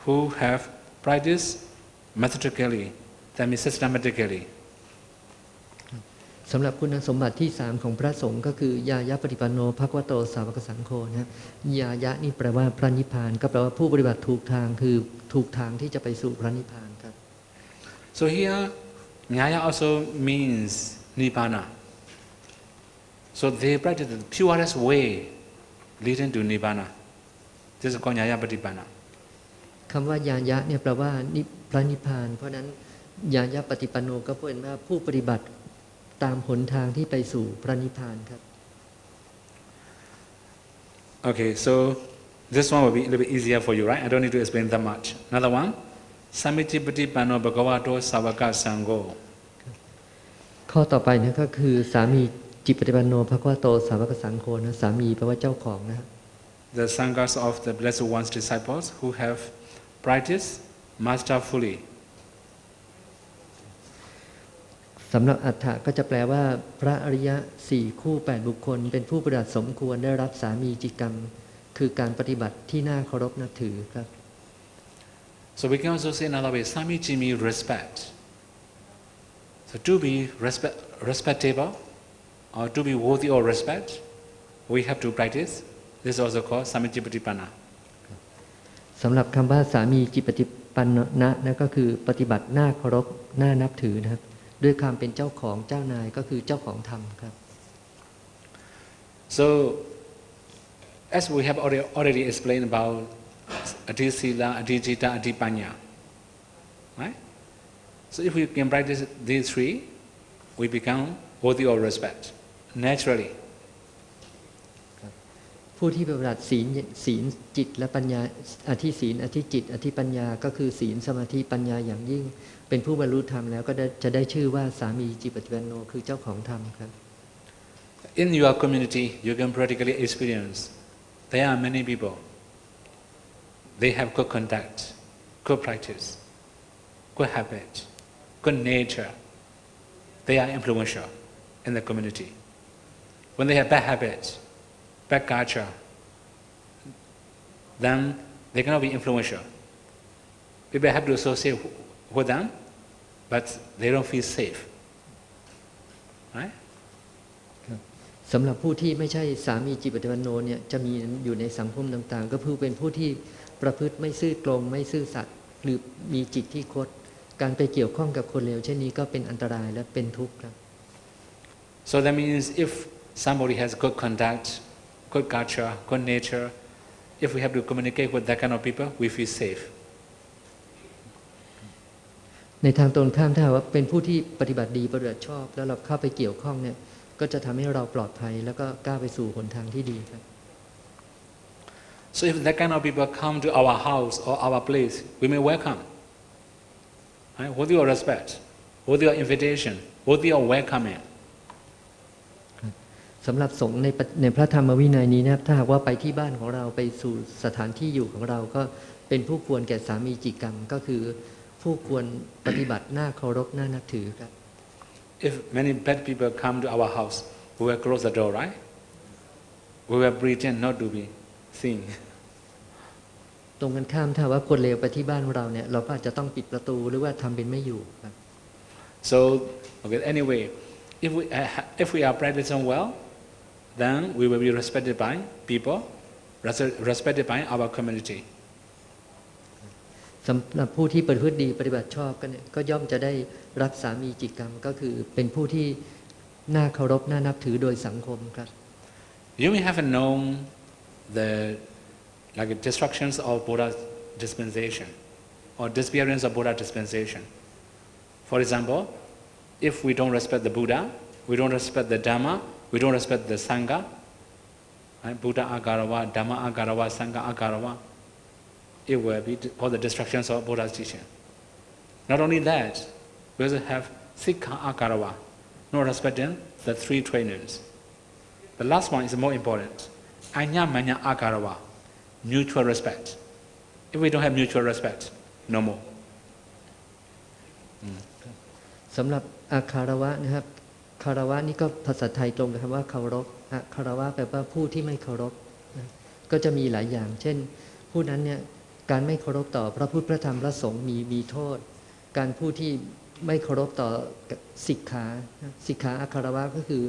who have practiced methodically, that means systematically. สำหรับคุณสมบัติที่3ของพระสงฆ์ก็คือยายะปฏิปันโนภควโตสาวกสังโฆนะยายะนี่แปลว่าพระนิพพานก็แปลว่าผู้ปฏิบัติถูกทางคือถูกทางที่จะไปสู่พระนิพพานครับ So here Nyaya also means Nibbana. So they practice the purest way leading to Nibbana. This is called Nyaya Patipanna. คำว่ายายะเนี่ยแปลว่าพระนิพพานเพราะนั้นยายะปฏิปันโนก็เป็นว่าผู้ปฏิบัติตามหนทางที่ไปสู่พระนิพพานครับ Okay, so this one will be a little bit easier for you, right? I don't need to explain that much. Another one, Samiti Patipanno Bhagavato Savaka Sangho. ข้อต่อไปเนี่ยก็คือสามีจิตปฏิปันโนภควโตสาวกสังโฆนะสามีแปลว่าเจ้าของนะ The Sanghas of the Blessed One's disciples who have practiced masterfully. สำหรับอัฏฐะก็จะแปลว่าพระอริยะ4คู่8บุคคลเป็นผู้ปฏิบัติสมควรได้รับสามีจิกรรมคือการปฏิบัติที่น่าเคารพนับถือครับ So we can also say another way, Samiji means respect. So to be respectable or to be worthy of respect, we have to practice. This is also called Samiji Patipanna. สำหรับคำว่าสามีจิตปฏิปันนะนั่นก็คือปฏิบัติน่าเคารพน่านับถือนะครับด้วยความเป็นเจ้าของเจ้านายก็คือเจ้าของธรรมครับ So as we have already explained about Adi Sila, Adi Jita, Adi Panya, right? So if we can practice these three, we become worthy of respect naturally. ผู้ที่ปฏิบัติศีลจิตและปัญญาอธิศีลอธิจิตอธิปัญญาก็คือศีลสมาธิปัญญาอย่างยิ่งเป็นผู้บรรลุธรรมแล้วก็จะได้ชื่อว่าสามีจิตปฏิปันโนคือเจ้าของธรรมครับ In your community, you can practically experience there are many people. They have good conduct, good practice, good habit, good nature. They are influential in the community. When they have bad habits, bad culture, then they cannot be influential. People have to associate with them, but they don't feel safe. Right? สำหรับผู้ที่ไม่ใช่สามีจิตปฏิปันโนเนี่ยจะมีอยู่ในสังคมต่างๆก็คือเป็นผู้ที่ประพฤติไม่ซื่อตรงไม่ซื่อสัตย์หรือมีจิตที่คดการไปเกี่ยวข้องกับคนเลวเช่นนี้ก็เป็นอันตรายและเป็นทุกข์ครับ So that means if somebody has good conduct, good culture, good nature, if we have to communicate with that kind of people, we feel safe. ใน ในทางตรงข้ามถ้าว่าเป็นผู้ที่ปฏิบัติดีปฏิบัติชอบแล้วเราเข้าไปเกี่ยวข้องเนี่ยก็จะทำให้เราปลอดภัยแล้วก็ก้าวไปสู่หนทางที่ดีครับ So if that kind of people come to our house or our place, we may welcome. Right? With your respect, with your invitation, with your welcoming. สำหรับสงฆ์ในพระธรรมวินัยนี้นะครับถ้าหากว่าไปที่บ้านของเราไปสู่สถานที่อยู่ของเราก็เป็นผู้ควรแก่สามีจิกรรมก็คือผู้ควรปฏิบัติน่าเคารพน่านับถือครับ If many bad people come to our house, we will close the door, right? We will pretend not to be seen. ตรงกันข้ามถ้าว่าคนเลวไปที่บ้านของเราเนี่ยเราก็อาจจะต้องปิดประตูหรือว่าทำเป็นไม่อยู่ครับ So okay, anyway, if we are practicing well, then we will be respected by people, respected by our community. สำหรับผู้ที่ปฏิบัติดีปฏิบัติชอบกันเนี่ยก็ย่อมจะได้รับสามีจิกรรมก็คือเป็นผู้ที่น่าเคารพน่านับถือโดยสังคมครับ You may have known the destructions of Buddha's dispensation or disappearance of Buddha's dispensation. For example, if we don't respect the Buddha, we don't respect the Dhamma, we don't respect the Sangha, right? Buddha agarawa, Dhamma agarawa, Sangha agarawa, it will be all the destructions of Buddha's teaching. Not only that, we also have Sikha agarawa, not respecting the three trainers. The last one is more important. Anya manya agarawa, mutual respect. If we don't have mutual respect, no more. สำหรับอาคารวะนะครับคารวะนี่ก็ภาษาไทยตรงกับคำว่าเคารพอาคารวะแปลว่าผู้ที่ไม่เคารพนะก็จะมีหลายอย่างเช่นผู้นั้นเนี่ยการไม่เคารพต่อพระพุทธพระธรรมพระสงฆ์มีโทษการผู้ที่ไม่เคารพต่อสิกขาอาคารวะก็คือ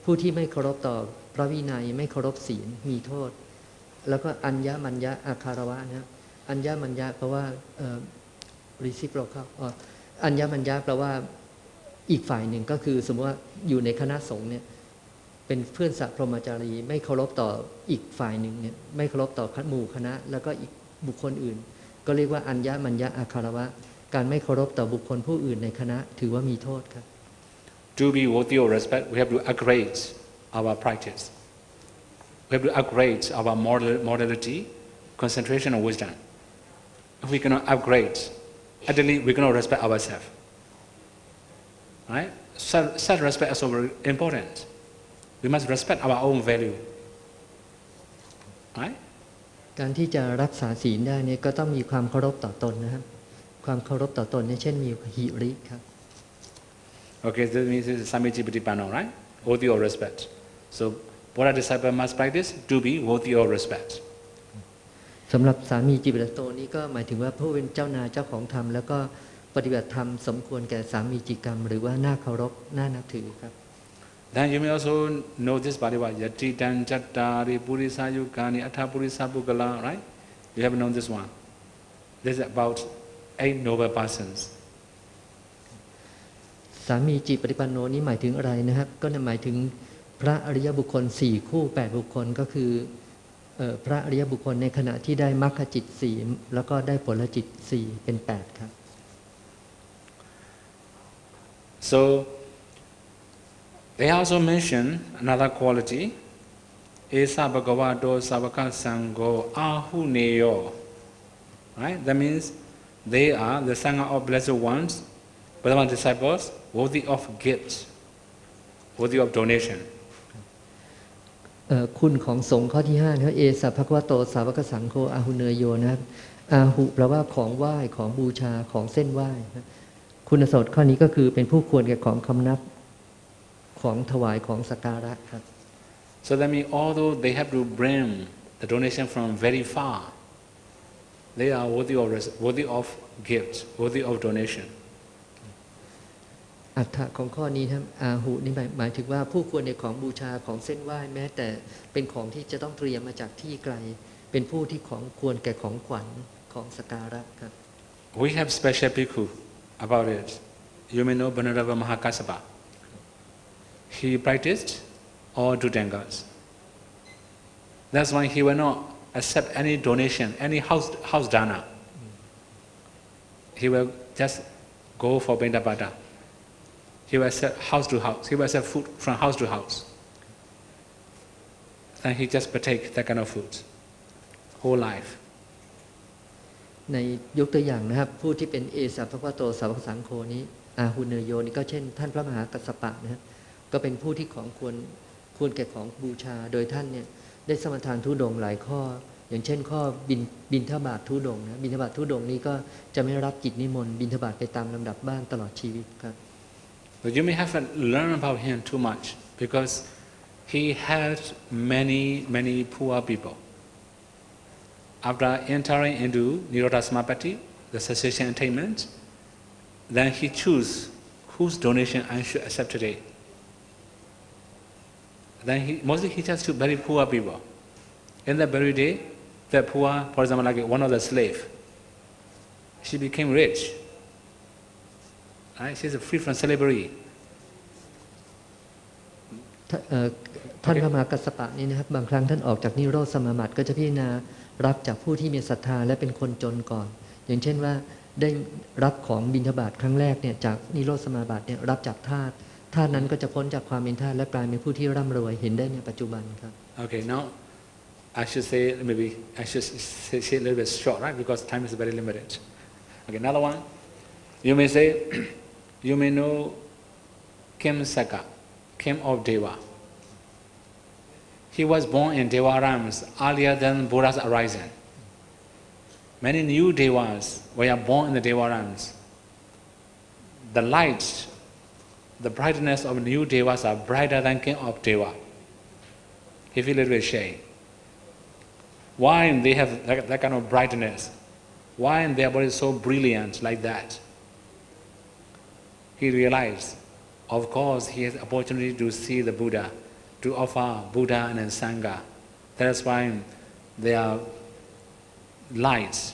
ผู้ที่ไม่เคารพต่อพระวินัยไม่เคารพศีลมีโทษแล้วก็อัญญมัญญะอาคารวะนะครับอัญญมัญญะแปลว่าreciprocal อัญญมัญญะแปลว่าอีกฝ่ายหนึ่งก็คือสมมติว่าอยู่ในคณะสงฆ์เนี่ยเป็นเพื่อนสัพพรหมจารีไม่เคารพต่ออีกฝ่ายหนึ่งเนี่ยไม่เคารพต่อหมู่คณะแล้วก็อีกบุคคลอื่นก็เรียกว่าอัญญมัญญะอาคารวะการไม่เคารพต่อบุคคลผู้อื่นในคณะถือว่ามีโทษครับ To be worthy of respect, we have to upgrade our practice. We have to upgrade our morality, concentration, and wisdom. If we cannot upgrade, ideally we cannot respect ourselves. Right? Self-respect is so very important. We must respect our own value. Right? การที่จะรักษาศีลได้เนี่ยก็ต้องมีความเคารพต่อตนนะครับความเคารพต่อตนเนี่ยเช่นมีหิริครับ Okay, this means this is Samiji Pratipano, right? Worthy of respect. So, Buddha disciple must practice to be worthy of respect. สำหรับสามีจิปตโตนี้ก็หมายถึงว่าผู้เป็นเจ้านายเจ้าของธรรมแล้วก็ปฏิบัติธรรมสมควรแก่สามีจิกรรมหรือว่าน่าเคารพน่านับถือครับ Then you may also know this Bhaliva, Yati Dan Chattari Purisa Yukani Atha Purisa Pugala, right? You have known this one. This is about 8 noble persons. สามีจิปฏิปันโนนี้หมายถึงอะไรนะครับก็หมายถึงพระอริยบุคคล4คู่8บุคคลก็คือพระอริยบุคคลในขณะที่ได้มรรคจิต4แล้วก็ได้ผลจิต4เป็น8ครับ So they also mention another quality, Esa Bhagavato Savaka Sangho Ahuneyo. Right? That means they are the Sangha of blessed ones, Brahman disciples, worthy of gifts, worthy of donation. คุณของสงฆ์ข้อที่5นะครับเอสะภควโตสาวกสังโฆอาหุเนยโยนะครับอาหุแปลว่าของไหว้ของบูชาของเส้นไหว้คุณสมบัติข้อนี้ก็คือเป็นผู้ควรแก่ของคำนับของถวายของสักการะครับ So that means although they have to bring the donation from very far, they are worthy of gifts, worthy of donation. อัตถะของข้อนี้ครับอาหุนี่หมายถึงว่าผู้ควรในของบูชาของเส้นไหว้แม้แต่เป็นของที่จะต้องเตรียมมาจากที่ไกลเป็นผู้ที่ของควรแก่ของขวัญของสักการะครับ We have special bhikkhu about it. You may know Venerable Mahakassapa. He practiced all Dutangas. That's why he will not accept any donation, any house dana. He will just go for Bindapata. He will accept house to house. He will accept food from house to house. Then he just partake that kind of food whole life. ในยกตัวอย่างนะครับผู้ที่เป็นเอสัพพะโตสาวกสังโฆนี้อาหุเนโยนี่ก็เช่นท่านพระมหากัสสปะนะก็เป็นผู้ที่ของควรแก่ของบูชาโดยท่านเนี่ยได้สมทานธุดงค์หลายข้ออย่างเช่นข้อบิณฑบาตธุดงค์นะบิณฑบาตธุดงค์นี้ก็จะไม่รับกิจนิมนต์บิณฑบาตไปตามลำดับบ้านตลอดชีวิตครับ But you may haven't learned about him too much because he had many poor people. After entering into Nirodha Samapatti, the cessation attainment, then he choose whose donation I should accept today. Then mostly he just took very poor people. In that very day, the poor, for example, like one of the slave, she became rich. Right? She's free from slavery. ท่านพระมหากัสสปะนี่นะครับบางครั้งท่านออกจากนิโรธสมาบัติก็จะพิจารณารับจากผู้ที่มีศรัทธาและเป็นคนจนก่อน อย่างเช่นว่าได้รับของบิณฑบาตครั้งแรกเนี่ยจากนิโรธสมาบัติเนี่ยรับจากทาสนั้นก็จะพ้นจากความเป็นทาสและกลายเป็นผู้ที่ร่ำรวยเห็นได้ในปัจจุบันครับ Okay, now I should say maybe I should say a little bit short, right? Because time is very limited. Okay, another one. You may say, you may know Kim Saka, Kim of Deva. He was born in Deva realms earlier than Buddha's arising. Many new Devas were born in the Deva realms. The light, the brightness of new Devas are brighter than King of Deva. He feel a little bit shy. Why they have that kind of brightness? Why their body is so brilliant like that? He realized, of course, he has opportunity to see the Buddha, to offer Buddha and Sangha. That's why their lights,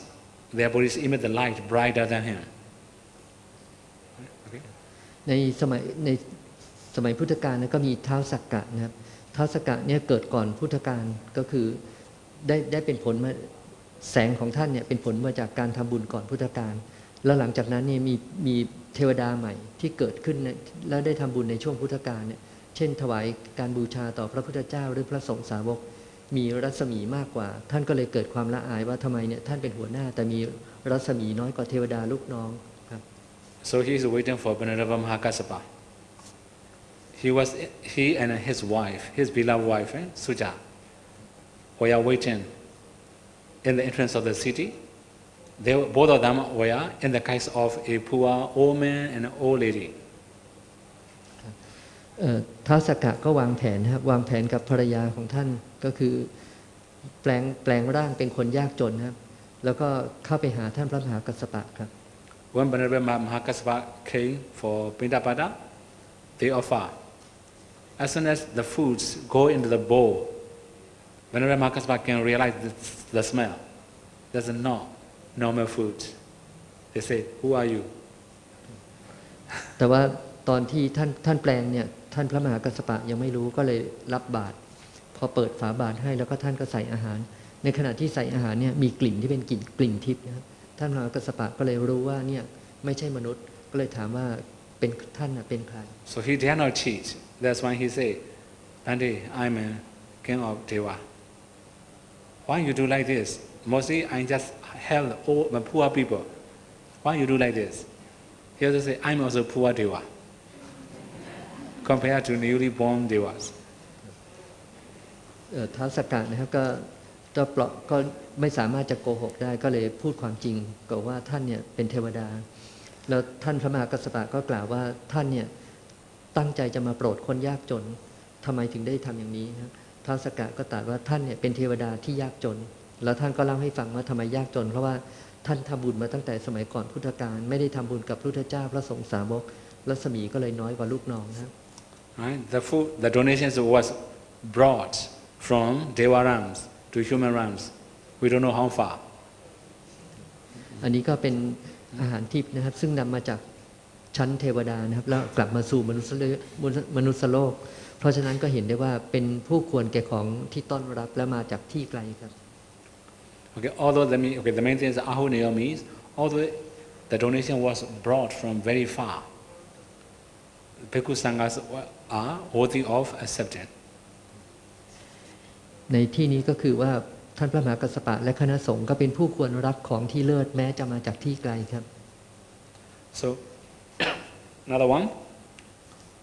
their bodies emit the light brighter than him. Okay. ในสมัยพุทธกาลก็มีท้าวสักกะนะครับท้าวสักกะเนี่ยเกิดก่อนพุทธกาลก็คือได้เป็นผลมาแสงของท่านเนี่ยเป็นผลมาจากการทำบุญก่อนพุทธกาลแล้วหลังจากนั้นเนี่ยมีเทวดาใหม่ที่เกิดขึ้นแล้วได้ทำบุญในช่วงพุทธกาลเนี่ยเช่นถวายการบูชาต่อพระพุทธเจ้าหรือพระสงฆ์สาวกมีรัศมีมากกว่าท่านก็เลยเกิดความละอายว่าทำไมเนี่ยท่านเป็นหัวหน้าแต่มีรัศมีน้อยกว่าเทวดาลูกน้องครับ So he is waiting for Venerable Mahakassapa. He and his wife, his beloved wife, Suja, were waiting in the entrance of the city. Both of them were in the case of a poor old man and an old lady. ท้าวสักกะก็วางแผนนะครับวางแผนกับภรรยาของท่านก็คือแปลงร่างเป็นคนยากจนนะครับแล้วก็เข้าไปหาท่านพระมหากัสสปะครับ When Venerable Mahakassapa came for Pindapada, they offer. As soon as the foods go into the bowl, Venerable Mahakassapa can realize the smell. There's not normal food. They say, "Who are you?" แต่ว่าตอนที่ท่านแปลงเนี่ยท่านพระมหากัสสปะยังไม่รู้ก็เลยรับบาตรพอเปิดฝาบาตรให้แล้วก็ท่านก็ใส่อาหารในขณะที่ใส่อาหารเนี่ยมีกลิ่นที่เป็นกลิ่นทิพย์นะครับท่านพระมหากัสสปะก็เลยรู้ว่าเนี่ยไม่ใช่มนุษย์ก็เลยถามว่าเป็นท่านเป็นใคร So he dare not cheat. That's why he say, "Bhante, I'm a king of Deva. Why you do like this? Mostly I just help all the poor people. Why you do like this?" He also say, "I'm also poor Deva compared to newly born Devas." ท้าวสักกะนะครับก็ไม่สามารถจะโกหกได้ก็เลยพูดความจริงกับว่าท่านเนี่ยเป็นเทวดาแล้วท่านพระมหากัสสปะก็กล่าวว่าท่านเนี่ยตั้งใจจะมาโปรดคนยากจนทำไมถึงได้ทำอย่างนี้ครับท้าวสักกะก็ตรัสว่าท่านเนี่ยเป็นเทวดาที่ยากจนแล้วท่านก็เล่าให้ฟังว่าทำไมยากจนเพราะว่าท่านทำบุญมาตั้งแต่สมัยก่อนพุทธกาลไม่ได้ทำบุญกับพระพุทธเจ้าพระสงฆ์สาวกรัศมีก็เลยน้อยกว่าลูกน้องนะครับ Right? The donations was brought from Deva realms to human realms. We don't know how far. อันนี้ก็เป็นอาหารทิพย์นะครับซึ่งนำมาจากชั้นเทวดานะครับแล้วกลับมาสู่มนุษย์โลกเพราะฉะนั้นก็เห็นได้ว่าเป็นผู้ควรแก่ของที่ต้อนรับและมาจากที่ไกลครับ Okay, although the main thing is Ahuneo means although the donation was brought from very far. Bhikkhu Sanghas are worthy of acceptance. ในที่นี้ก็คือว่าท่านพระมหากัสสปะและคณะสงฆ์ก็เป็นผู้ควรรับของที่เลิศแม้จะมาจากที่ไกลครับ So another one,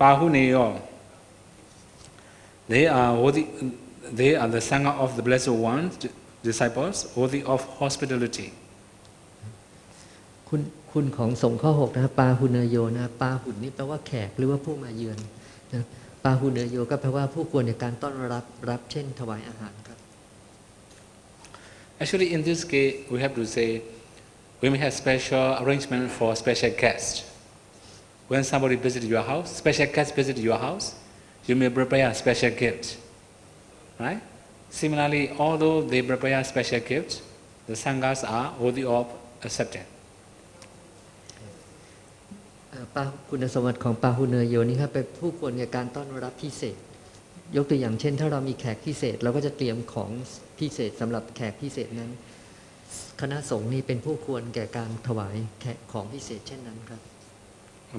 Pahuneyo. They are the Sangha of the Blessed Ones, disciples, worthy of hospitality. คุณของสงฆ์ข้อ6นะครับปาหุเนโยนะปาหุนนี่แปลว่าแขกหรือว่าผู้มาเยือนนะปาหุเนโยก็แปลว่าผู้ควรในการต้อนรับเช่นถวายอาหารครับ Actually, in this case, we have to say we may have special arrangement for special guests. When somebody visits your house, special guest visit your house, you may prepare a special gift, right? Similarly, although they prepare special gifts, the sanghas are worthy of acceptance. คุณสมบัติของปาหุเนโยนี่ครับเป็นผู้ควรในการต้อนรับพิเศษยกตัวอย่างเช่นถ้าเรามีแขกพิเศษเราก็จะเตรียมของพิเศษสำหรับแขกพิเศษนั้นคณะสงฆ์นี่เป็นผู้ควรแก่การถวายแขกของพิเศษเช่นนั้นครับ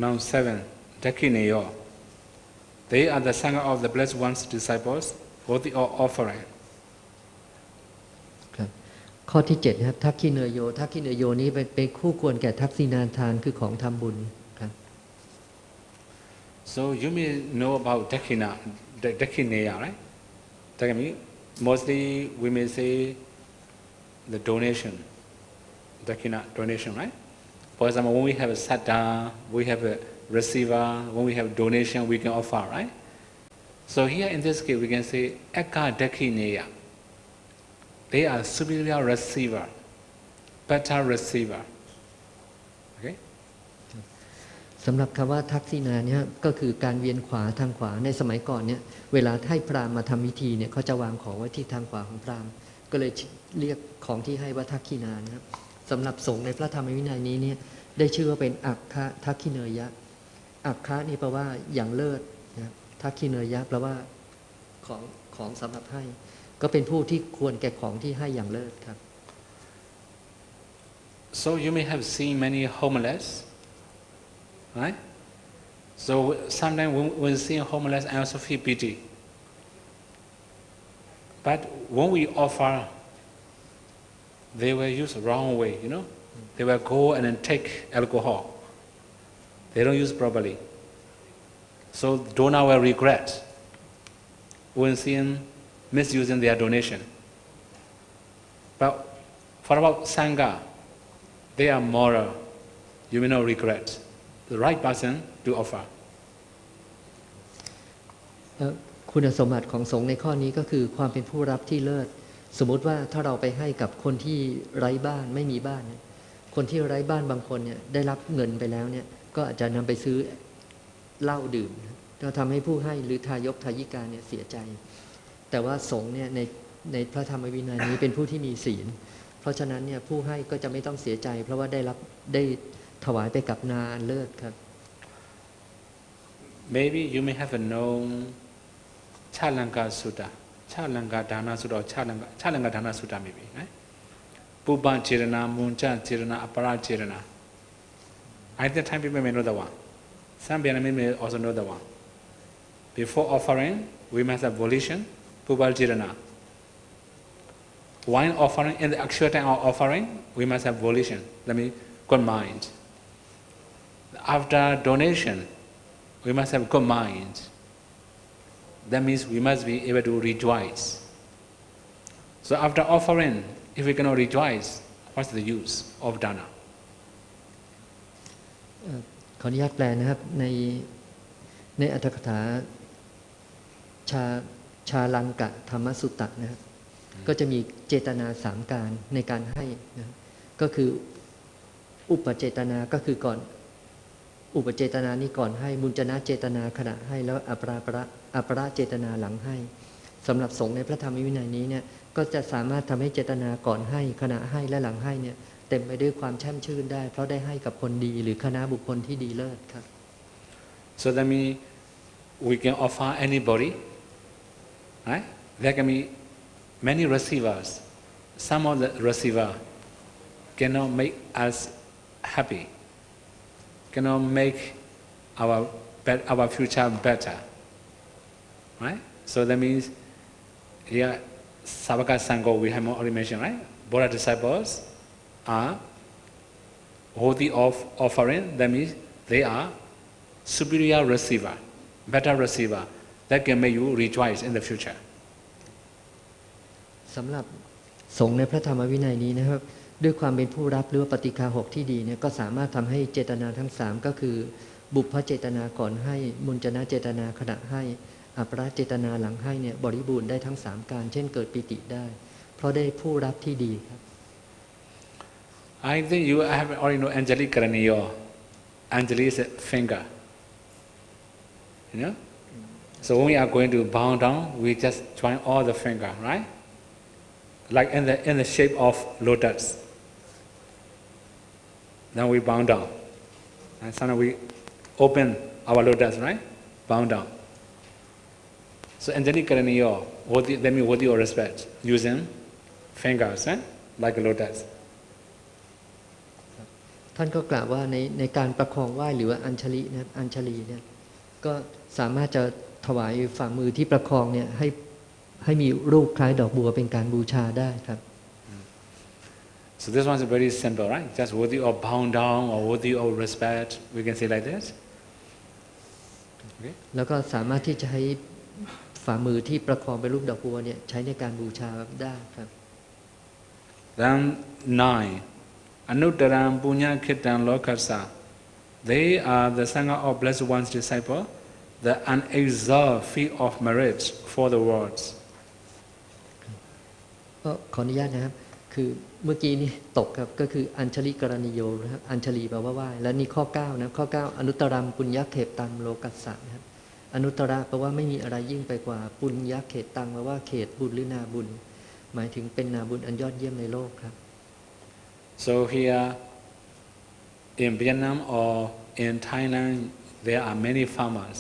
Now 7, Dakhineyo. They are the Sangha of the Blessed One's disciples, worthy of offering. ครับข้อที่7นะครับทักขิเนโยทักขิเนโยนี้เป็นคู่ควรแก่ทักษิณาทานคือของทำบุญครับ So you may know about Dakhineya, right? That means mostly we may say the donation, Dakhina, donation, right? For example, when we have a satta, we have a receiver, when we have donation, we can offer, right? So here in this case, we can say Eka Dakhineya. They are superior receiver, better receiver. Okay? สำหรับคำว่าทักษิณาเนี่ยก็คือการเวียนขวาทางขวาในสมัยก่อนเนี่ยเวลาให้พราหมณ์มาทำพิธีเนี่ยเขาจะวางของไว้ที่ทางขวาของพราหมณ์ก็เลยเรียกของที่ให้ว่าทักขินานะครับสำหรับสงฆ์ในพระธรรมวินัยนี้เนี่ยได้ชื่อว่าเป็นอัคคะทักขิเนยะอัคคะนี่แปลว่าอย่างเลิศนะครับทักขิเนยะแปลว่าของสำหรับให้ก็เป็นผู้ที่ควรแก่ของที่ให้อย่างเลิศครับ So you may have seen many homeless, right? So sometimes when seeing homeless, I also feel pity. But when we offer, they will use the wrong way, you know. They will go and then take alcohol. They don't use properly. So donor will regret when seeing misusing their donation. But for about Sangha, they are moral. You may not regret. The right person to offer. คุณสมบัติของสงฆ์ในข้อนี้ก็คือความเป็นผู้รับที่เลิศสมมุติว่าถ้าเราไปให้กับคนที่ไร้บ้านไม่มีบ้านเนี่ยคนที่ไร้บ้านบางคนเนี่ยได้รับเงินไปแล้วเนี่ยก็อาจจะนำไปซื้อเหล้าดื่มก็ทำให้ผู้ให้หรือทายกทายิกาเนี่ยเสียใจแต่ว่าสงฆ์เนี่ยในพระธรรมวินัยนี้เป็นผู้ที่มีศีลเพราะฉะนั้นเนี่ยผู้ให้ก็จะไม่ต้องเสียใจเพราะว่าได้ถวายไปกับนาอันเลิศครับ Maybe you may have known Chalanka Sutta, Chalanka Dana Sutta, or Chalanka Dana Sutta maybe, right? Pupa Chirana, Muncha Chirana, Apara Chirana. At that time people may know the one. Some Vietnamese may also know the one. Before offering, we must have volition, Pupa Chirana. While offering, in the actual time of offering, we must have volition. Let me good mind. After donation, we must have good mind. That means we must be able to rejoice. So after offering, if we cannot rejoice, what's the use of dana? ขออนุญาตแปลนะครับในอัตถกถาชาลังกะธรรมสุตตะนะครับก็จะมีเจตนา3การในการให้นะก็คืออุปเจตนาก็คือก่อนอุปเจตนานี้ก่อนให้มุญจนะเจตนาขณะให้แล้วอัปราเจตนาหลังให้สำหรับสงฆ์ในพระธรรมวินัยนี้เนี่ยก็จะสามารถทำให้เจตนาก่อนให้ขณะให้และหลังให้เนี่ยเต็มไปด้วยความแช่มชื่นได้เพราะได้ให้กับคนดีหรือคณะบุคคลที่ดีเลิศครับ So that means we can offer anybody, right? There can be many receivers. Some of the receiver cannot make us happy. cannot make our future better. Right? So that means here, Savaka Sangha, we have already mentioned, right? Buddha disciples are worthy of offering. That means they are superior receiver, better receiver, that can make you rejoice in the future. สำหรับสงฆ์ในพระธรรมวินัยนี้นะครับด้วยความเป็นผู้รับหรือว่าปฏิฆาหกที่ดีเนี่ยก็สามารถทำให้เจตนาทั้ง3ก็คือบุพเจตนาก่อนให้มุญจนะเจตนาขณะให้อัปราเจตนาหลังให้เนี่ยบริบูรณ์ได้ทั้ง3การเช่นเกิดปิติได้เพราะได้ผู้รับที่ดีครับ I think you have already know Anjali Karaniyo. Anjali is a finger. You know? So when we are going to bow down, we just join all the finger, right? Like in the shape of lotus. Then we bow down. And suddenly we open our lotus, right? Bow down. So Anjali Karaniyo, that means worthy of respect, using fingers, right? Like a lotus. ท่านก็กล่าวว่าในการประคองไหว้หรือว่าอัญชลีนะครับอัญชลีเนี่ยก็สามารถจะถวายฝ่ามือที่ประคองเนี่ยให้มีรูปคล้ายดอกบัวเป็นการบูชาได้ครับ So this one is very simple, right? Just worthy of bowing down or worthy of respect. We can say like this. Okay. แล้วก็สามารถที่จะให้ฝ่ามือที่ประคองเป็นรูปดอกบัวเนี่ยใช้ในการบูชาได้ครับ Then 9.Anuttaram punya kittam lokasa. They are the Sangha of Blessed One's disciple, the unexhausted field of merit for the world. ก็ขออนุญาตนะครับคือเมื่อกี้นี่ตกครับก็คืออัญชลิกรณีโยนะครับอัญชลีแปลว่าไหว้แล้วนี่ข้อ9นะข้อ9อนุตตรัมปุญญเขตตังโลกัสสะนะครับอนุตตระแปลว่าไม่มีอะไรยิ่งไปกว่าปุญญเขตตังแปลว่าเขตบุญหรือนาบุญหมายถึงเป็นนาบุญอันยอดเยี่ยมในโลกครับ So here in Vietnam or in Thailand, there are many farmers.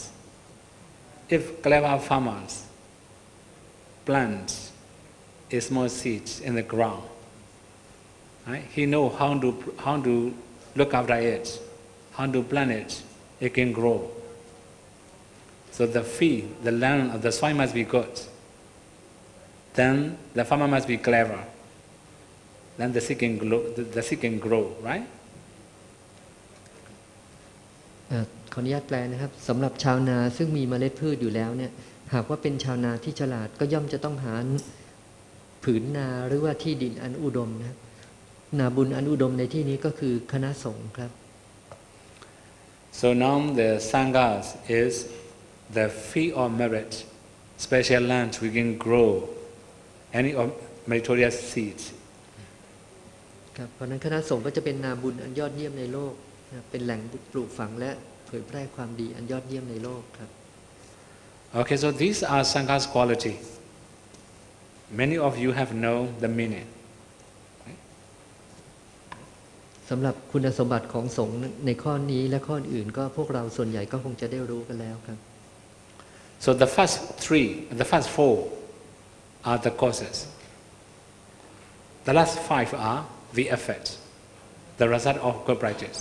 If clever farmers plant a small seed in the ground, right? He knows how to look after it, how to plant it. It can grow. So the field, the land, the soil must be good. Then the farmer must be clever. Then the seed can grow, right? ขออนุญาตแปลนะครับสำหรับชาวนาซึ่งมีเมล็ดพืชอยู่แล้วเนี่ยหากว่าเป็นชาวนาที่ฉลาดก็ย่อมจะต้องหาผืนนาหรือว่าที่ดินอันอุดมนะนาบุญอันอุดมในที่นี้ก็คือคณะสงฆ์ครับ So now the Sanghas is the field of merit, special land we can grow any of meritorious seeds. ครับเพราะนั้นคณะสงฆ์ก็จะเป็นนาบุญอันยอดเยี่ยมในโลกนะเป็นแหล่งปลูกฝังและเผยแพร่ความดีอันยอดเยี่ยมในโลกครับ Okay, so these are Sangha's quality. Many of you have known the meaning. สำหรับคุณสมบัติของสงฆ์ในข้อนี้และข้ออื่นก็พวกเราส่วนใหญ่ก็คงจะได้รู้กันแล้วครับ So the first 4 are the causes. The last 5 are the effects, the result of good practice.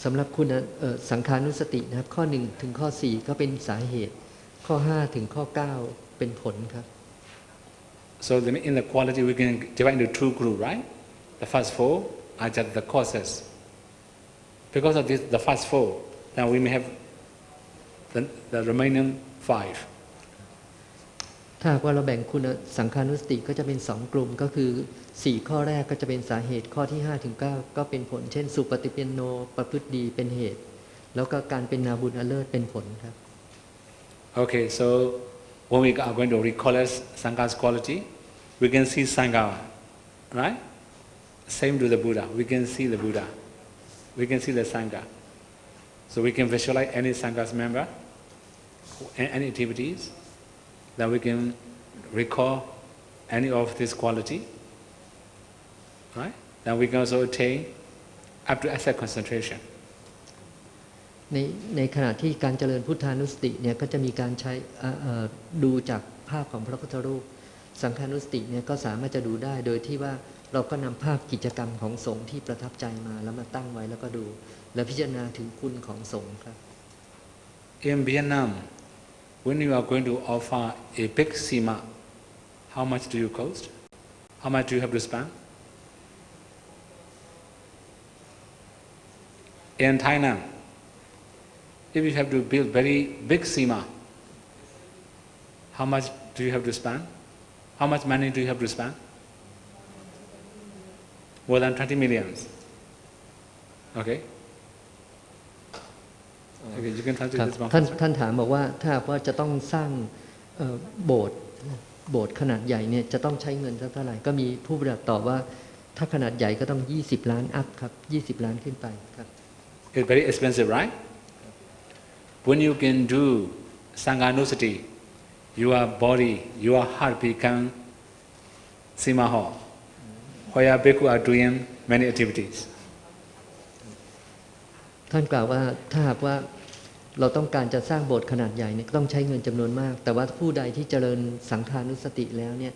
สำหรับคุณสังขานุสตินะครับข้อ1ถึงข้อ4ก็เป็นสาเหตุข้อ5ถึงข้อ9เป็นผลครับ So in the quality we can divide into 2 groups, right? The first 4 are just the causes. Because of this, the first 4, now we may have the remaining 5. ถ้าว่าเราแบ่งคุณสังขานุสติก็จะเป็น2กลุ่มก็คือ4ข้อแรกก็จะเป็นสาเหตุข้อที่5ถึง9ก็เป็นผลเช่นสุปฏิปันโนประพฤติดีเป็นเหตุแล้วก็การเป็นนาบุญอันเลิศเป็นผลครับ Okay, so when we are going to recollect Sangha's quality, we can see Sangha, right? Same to the Buddha. We can see the Buddha. We can see the Sangha. So we can visualize any Sangha's member, any activities, then we can recall any of this quality, right? Then we can also attain up to asset concentration. ในขณะที่การเจริญพุทธานุสติเนี่ยก็จะมีการใช้ดูจากภาพของพระพุทธรูป สังฆานุสติเนี่ยก็สามารถจะดูได้โดยที่ว่าเราก็นำภาพกิจกรรมของสงฆ์ที่ประทับใจมาแล้วมาตั้งไว้แล้วก็ดูแล้วพิจารณาถึงคุณของสงฆ์ครับ In Vietnam, when you are going to offer a big sima, how much do you cost? How much do you have to spend? In Thailand, if you have to build very big sima, how much do you have to spend? How much money do you have to spend? More than 20 millions. Okay? Okay, you can translate ครับ this one. ท่านถามบอกว่าถ้าหากว่าจะต้องสร้างโบสถ์ขนาดใหญ่เนี่ยจะต้องใช้เงินสักเท่าไหร่ก็มีผู้ปฏิบัติตอบว่าถ้าขนาดใหญ่ก็ต้อง20 ล้านอัพครับ20 ล้านขึ้นไปครับ It's very expensive, right? When you can do Sanghanusati, your body, your heart become Sima Hall, where bhikkhu are doing many activities. ท่านกล่าวว่าถ้าหากว่าเราต้องการจะสร้างโบสถ์ขนาดใหญ่เนี่ยต้องใช้เงินจำนวนมากแต่ว่าผู้ใดที่เจริญสังฆานุสติแล้วเนี่ย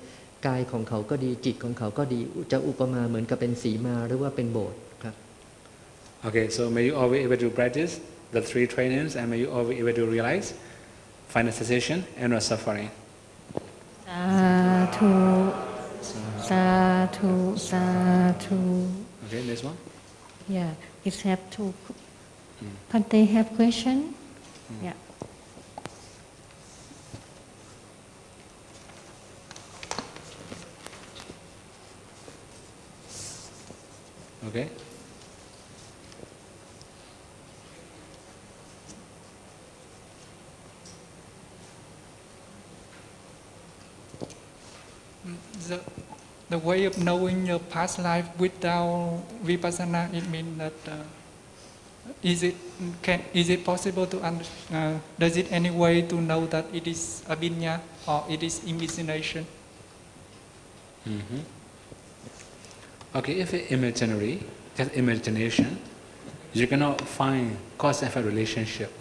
กายของเขาก็ดีจิตของเขาก็ดีจะอุปมาเหมือนกับเป็นสีมาหรือว่าเป็นโบสถ์ครับ Okay, so may you always able to practice the 3 trainings and may you always able to realize final cessation and not suffering. สาธุสาธุสาธุ Okay, next one. Yeah, it have to. Can they have question? Yeah. Okay. The way of knowing your past life without vipassana, it means that is it possible to does it any way to know that it is abhinya or it is imagination? Mm-hmm. Okay, if it's imaginary, just imagination, you cannot find cause and effect relationship.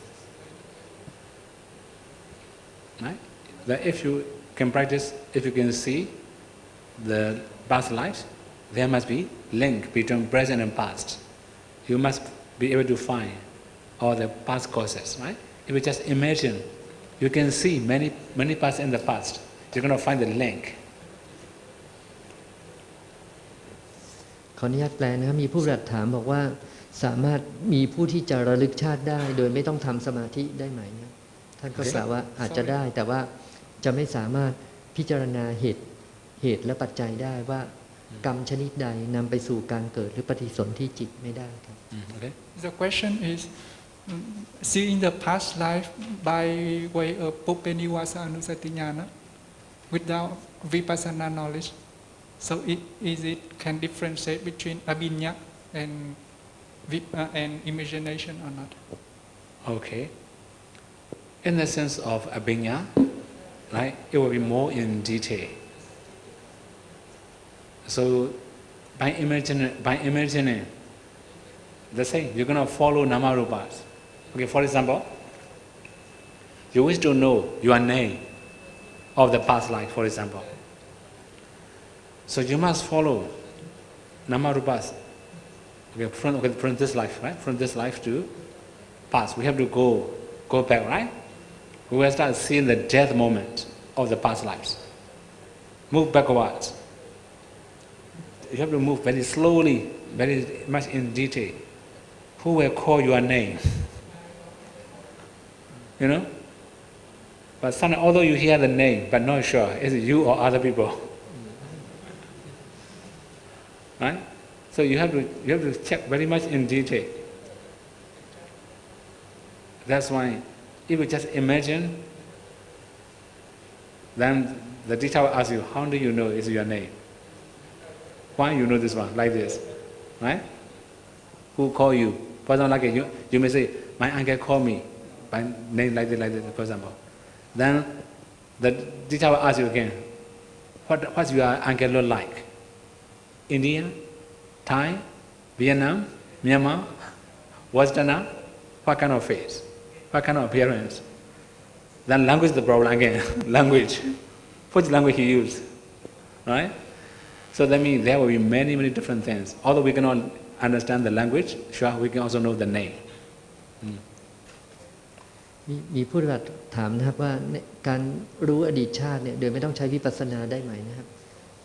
Right? But if you can practice, if you can see the past lives, there must be link between present and past. You must be able to find all the past causes, right? If you just imagine, you can see many pasts in the past. You're going to find the link. ขออนุญาตแปลนะครับมีผู้ปฏิบัติถามบอกว่าสามารถมีผู้ที่จะระลึกชาติได้โดยไม่ต้องทำสมาธิได้ไหมนะท่านก็กล่าวว่าอาจจะได้แต่ว่าจะไม่สามารถพิจารณาเหตุและปัจจัยได้ว่ากรรมชนิดใดนำไปสู่การเกิดหรือปฏิสนธิจิตไม่ได้ครับ Okay. The question is, seeing the past life by way of Puppeniwasa Anusatiñana without vipassana knowledge, so it can differentiate between abhinya and imagination or not? Okay. In the sense of abhinya, right, it will be more in detail. So by imagining, let's say you're going to follow namarupas. Okay, for example, you wish to know your name of the past life, for example. So you must follow namarupas. Okay, from this life, right? From this life to past. We have to go back, right? We will start seeing the death moment of the past lives. Move backwards. You have to move very slowly, very much in detail. Who will call your name? You know? But sometimes, although you hear the name, but not sure, is it you or other people? Right? So you have to check very much in detail. That's why if you just imagine, then the teacher will ask you, how do you know it's your name? Why you know this one, like this, right? Who call you? For example, like you may say, my uncle called me by name like this, for example. Then the teacher will ask you again, what's your uncle look like? India, Thai, Vietnam, Myanmar, Western, what kind of face? What kind of appearance? Then language is the problem again, language. Which language he used? right? So that means there will be many, many different things. Although we cannot understand the language, sure, we can also know the name. มีผู้ปฏิบัติถามนะครับว่าการรู้อดีตชาติเนี่ยโดยไม่ต้องใช้วิปัสสนาได้ไหมนะครับ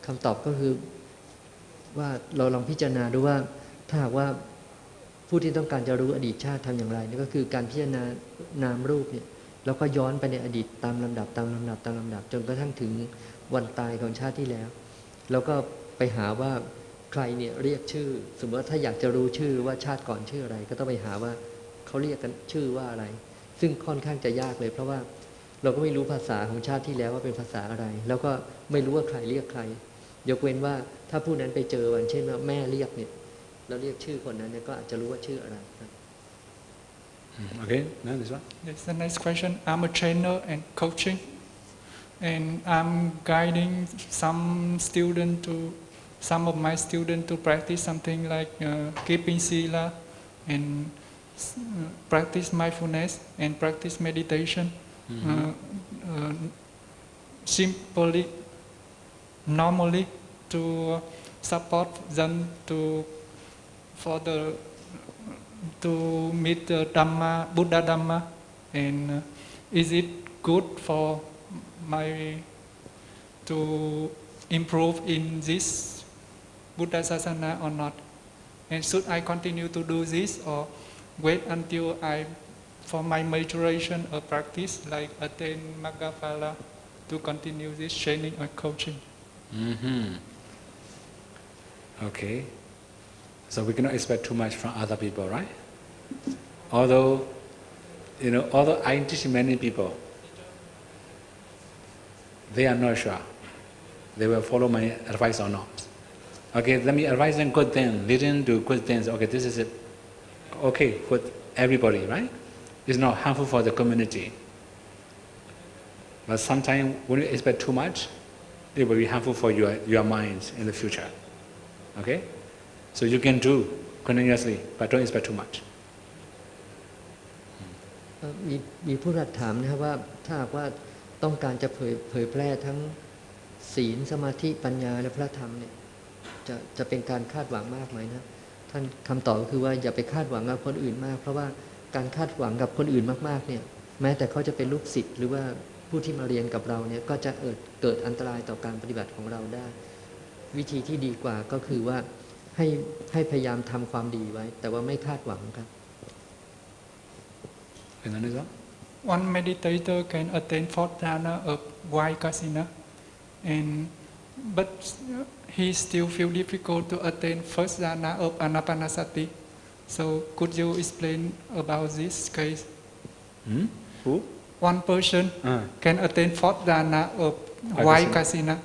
คำตอบก็คือว่าเราลองพิจารณาดูว่าถ้าหากว่าผู้ที่ต้องการจะรู้อดีตชาติทำอย่างไรนี่ก็คือการพิจารณานามรูปเนี่ยแล้วก็ย้อนไปในอดีตตามลำดับจนกระทั่งถึงวันตายของชาติที่แล้วแล้วก็ไปหาว่าใครเนี่ยเรียกชื่อสมมติว่าถ้าอยากจะรู้ชื่อว่าชาติก่อนชื่ออะไรก็ต้องไปหาว่าเขาเรียกกันชื่อว่าอะไรซึ่งค่อนข้างจะยากเลยเพราะว่าเราก็ไม่รู้ภาษาของชาติที่แล้วว่าเป็นภาษาอะไรแล้วก็ไม่รู้ว่าใครเรียกใครยกเว้นว่าถ้าผู้นั้นไปเจอวันเช่นว่าแม่เรียกเนี่ยเราเรียกชื่อคนนั้นเนี่ยก็อาจจะรู้ว่าชื่ออะไรครับ Okay, now this one. Yes, the next question. I'm a trainer and coaching, and I'm guiding some of my students to practice something like keeping sila and practice mindfulness and practice meditation. Simply, normally, to support them to meet the Dhamma, Buddha Dhamma, and is it good for to improve in this Buddha Sasana or not? And should I continue to do this or wait until for my maturation or practice, like attain Maggaphala, to continue this training or coaching? Okay. So we cannot expect too much from other people, right? Although I teach many people, they are not sure they will follow my advice or not. Okay, let me advise them good things, listen to good things. Okay, this is okay for everybody, right? It's not harmful for the community. But sometimes when you expect too much, it will be harmful for your minds in the future. Okay? So you can do continuously, but don't expect too much. มีผู้ถามนะครับว่าถ้าหากว่าต้องการจะเผยแพร่ทั้งศีลสมาธิปัญญาและพระธรรมเนี่ยจะเป็นการคาดหวังมากไหมนะท่านคำตอบก็คือว่าอย่าไปคาดหวังกับคนอื่นมากเพราะว่าการคาดหวังกับคนอื่นมากๆเนี่ยแม้แต่เขาจะเป็นลูกศิษย์หรือว่าผู้ที่มาเรียนกับเราเนี่ยก็จะเกิดอันตรายต่อการปฏิบัติของเราได้วิธีที่ดีกว่าก็คือว่าให้พยายามทำความดีไว้แต่ว่าไม่คาดหวังครับ One meditator can attain fourth jhana of Vaikasina, but he still feel difficult to attain first jhana of Anapanasati. So could you explain about this case? Who? One person can attain fourth jhana of Vaikasina,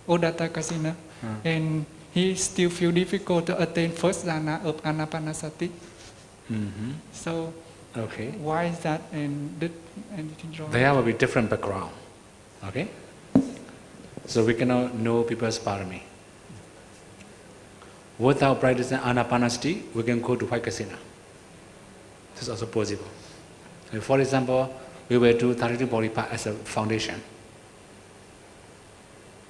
Udatta Kasina, and he still feel difficult to attain first jhana of Anapanasati. So why is that? And did anything wrong? There will be different background. Okay? So we cannot know people's parami. Without practicing Anapanasati, we can go to Vaikasina. This is also possible. For example, we will do 32 body part as a foundation.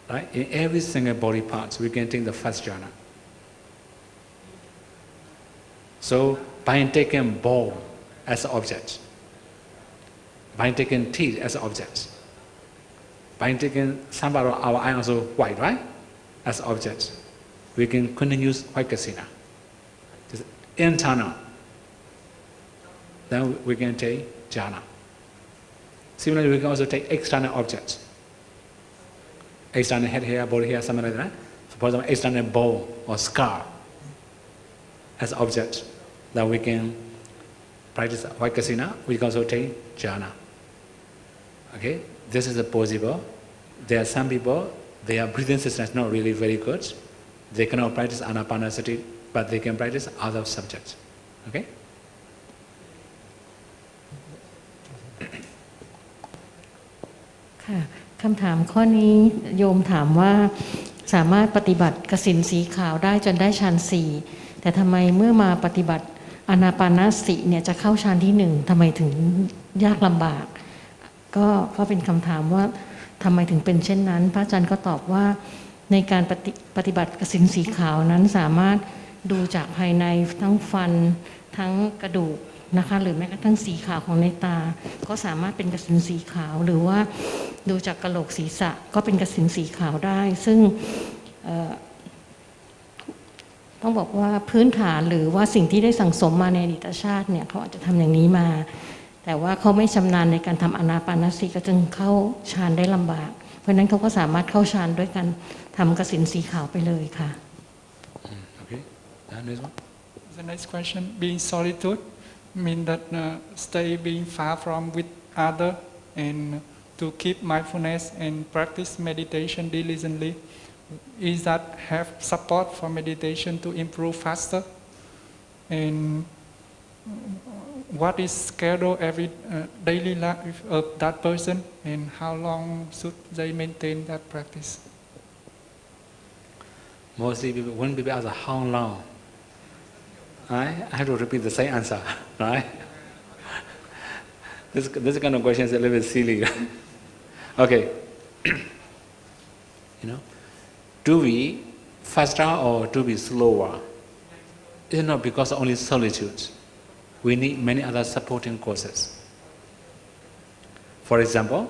Right? In every single body part, we can take the first jhana. So by taking ball as an object, by taking teeth as an object, by taking some part of our eye also white, right? As an object, we can continue Vaikasina. Just internal. Then we can take jhana. Similarly, we can also take external objects. External head hair, body hair, something like that. So for example, external bone or scar as object. Then we can practice Vaikasina. We can also take jhana. Okay, this is possible. There are some people, their breathing system is not really very good. They cannot practice Anapanasati, but they can practice other subjects. Okay? ค่ะคำถามข้อนี้โยมถามว่าสามารถปฏิบัติกสิณสีขาวได้จนได้ฌานสี่แต่ทำไมเมื่อมาปฏิบัติอานาปานสติเนี่ยจะเข้าฌานที่หนึ่งทำไมถึงยากลำบากก็เป็นคำถามว่าทำไมถึงเป็นเช่นนั้นพระอาจารย์ก็ตอบว่า ในการปฏิบัติกสิณสีขาวนั้นสามารถดูจากภายในทั้งฟันทั้งกระดูกนะคะหรือแม้กระทั่งสีขาวของในตาก็สามารถเป็นกสิณสีขาวหรือว่าดูจากกะโหลกศีรษะก็เป็นกสิณสีขาวได้ซึ่งต้องบอกว่าพื้นฐานหรือว่าสิ่งที่ได้สั่งสมมาในอดีตชาติเนี่ยเขาอาจจะทำอย่างนี้มาแต่ว่าเขาไม่ชำนาญในการทำอานาปานสติก็จึงเข้าฌานได้ลำบากเพราะฉะนั้นเขาก็สามารถเข้าฌานด้วยการทำกสิณสีขาวไปเลยค่ะ Okay. Next one. The next question: being solitude mean that stay being far from with other and to keep mindfulness and practice meditation diligently. Is that have support for meditation to improve faster? And what is schedule every daily life of that person, and how long should they maintain that practice? Mostly when people ask how long, right? I have to repeat the same answer, right? This kind of question is a little bit silly. Okay. Do we faster or do we slower? It's not because only solitude. We need many other supporting causes. For example,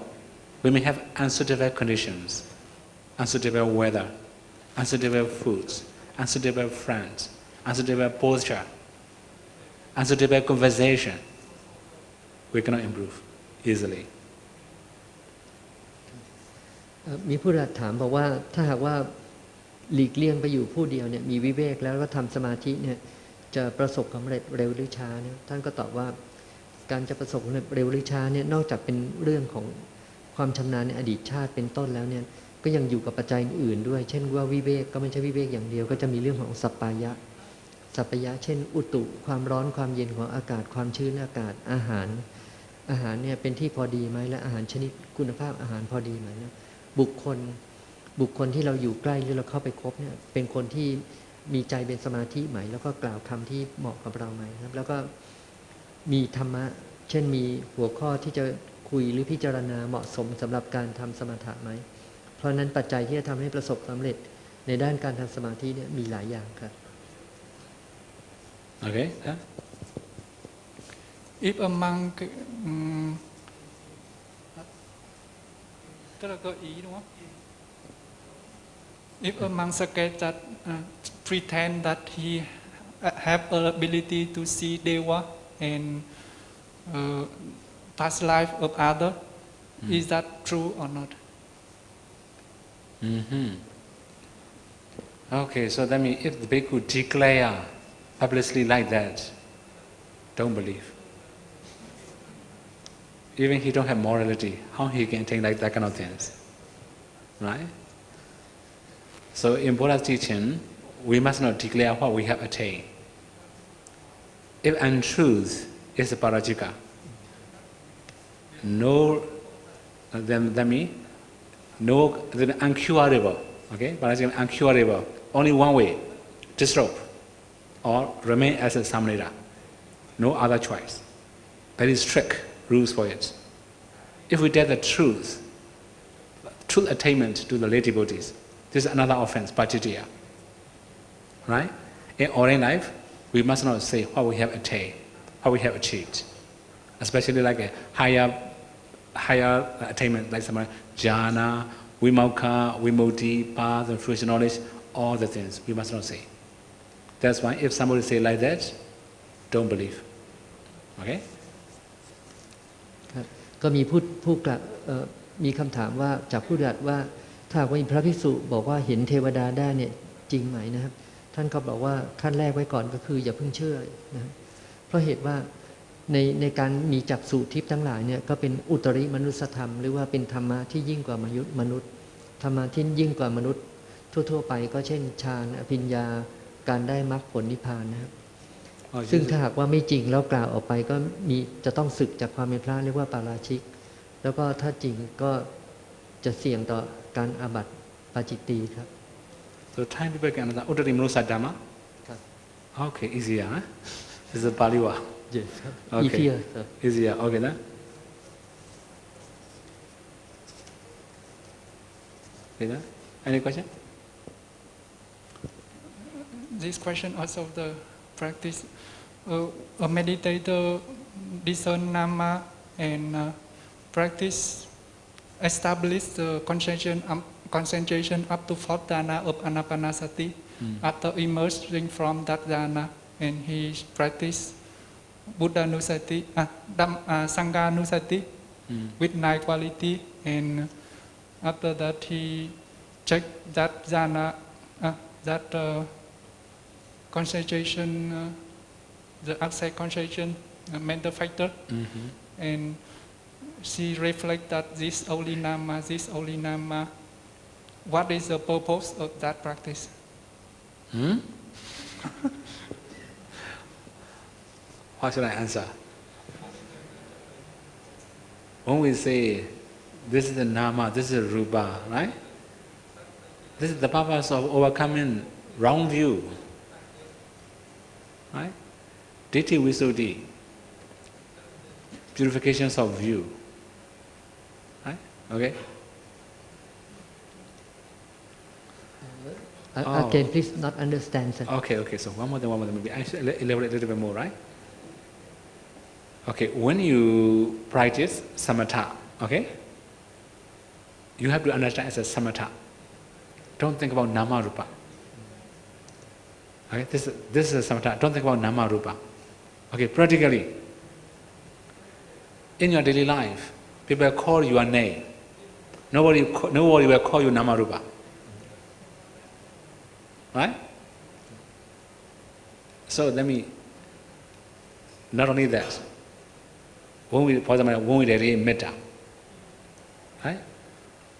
we may have unsuitable conditions, unsuitable weather, unsuitable foods, unsuitable friends, unsuitable posture, unsuitable conversation. We cannot improve easily. มีผู้ถามบอกว่าถ้าหากว่าหลีกเลี่ยงไปอยู่ผู้เดียวเนี่ยมีวิเวกแล้วก็ทำสมาธิเนี่ยจะประสบความสำเร็จเร็วหรือช้าเนี่ยท่านก็ตอบว่าการจะประสบความสำเร็จเร็วหรือช้าเนี่ยนอกจากเป็นเรื่องของความชำนาญในอดีตชาติเป็นต้นแล้วเนี่ยก็ยังอยู่กับปัจจัยอื่นด้วยเช่นว่าวิเวกก็ไม่ใช่วิเวกอย่างเดียวก็จะมีเรื่องของสัปปายะเช่นอุตุความร้อนความเย็นของอากาศความชื้นอากาศอาหารเนี่ยเป็นที่พอดีไหมและอาหารชนิดคุณภาพอาหารพอดีไหมนะบุคคลที่เราอยู่ใกล้หรือเราเข้าไปคบเนี่ยเป็นคนที่มีใจเป็นสมาธิไหมแล้วก็กล่าวคำที่เหมาะกับเราไหมครับแล้วก็มีธรรมะเช่นมีหัวข้อที่จะคุยหรือพิจารณาเหมาะสมสำหรับการทำสมถะไหมเพราะนั้นปัจจัยที่จะทำให้ประสบความสำเร็จในด้านการทำสมาธิเนี่ยมีหลายอย่างครับ Okay. Yeah. If a monk tức là gợi ý đúng không? If a monk suggests that pretend that he have an ability to see Deva and past life of other, is that true or not? Okay, so that means if the bhikkhu declare publicly like that, don't believe. Even he don't have morality, how he can think like that kind of things, right? So in Buddha's teaching, we must not declare what we have attained. If untruth is a parajika, no, then that means no, then uncurable. Okay, parajika uncurable. Only one way: disrobe or remain as a samanera. No other choice. Very strict rules for it. If we dare the truth attainment to the lay devotees, this is another offense, pachitya. Right? In ordinary life, we must not say what we have attained, what we have achieved. Especially like a higher attainment, like some jhana, vimokha, vimukti, path, and fruition knowledge, all the things we must not say. That's why if somebody say like that, don't believe. Okay? ก็มีผู้กล่าวมีคำถามว่าจากผู้ตรัสว่าถ้าว่าพระภิกษุบอกว่าเห็นเทวดาได้เนี่ยจริงไหมนะครับท่านก็บอกว่าขั้นแรกไว้ก่อนก็คืออย่าเพิ่งเชื่อนะเพราะเหตุว่าในการมีจักษุทิพย์ทั้งหลายเนี่ยก็เป็นอุตริมนุสธรรมหรือว่าเป็นธรรมะที่ยิ่งกว่ามนุษย์ธรรมะที่ยิ่งกว่ามนุษย์ทั่วๆไปก็เช่นฌานอภิญญาการได้มรรคผลนิพพานนะครับซึ่งถ้าหากว่าไม่จริงแล้วกล่าวออกไปก็มีจะต้องสึกจากความเป็นพระเรียกว่าปาราชิกแล้วก็ถ้าจริงก็จะเสี่ยงต่อการอาบัติปาจิตตีครับ So Thai people can understand Uttari Manusa Dhamma? Okay, easier, huh? This is a Pali word. Yes, okay. Easier, sir. Easier, okay then. Okay then. Any question? this question also the practice. A meditator discern nama and practice establish the concentration up to fourth dhyana of anapanasati. After emerging from that dhyana, and he practice Buddha Nusati, Sangha Nusati with 9 quality, and after that he check that dhyana, that concentration, the outside concentration, mental factor, and she reflect that this only nama, what is the purpose of that practice? What should I answer? When we say this is the nama, this is the rupa, right? This is the purpose of overcoming wrong view, right? Ditthi visuddhi, purifications of view, right? Okay. Again, please not understand, sir. Okay. So one more. Maybe I should elaborate a little bit more, right? Okay, when you practice samatha, okay, you have to understand as a samatha. Don't think about nama rupa. Okay, this is a samatha. Don't think about nama rupa. Okay, practically, in your daily life, people call you a name. Nobody will call you nama rupa. Right? So not only that, when we radiate metta, right?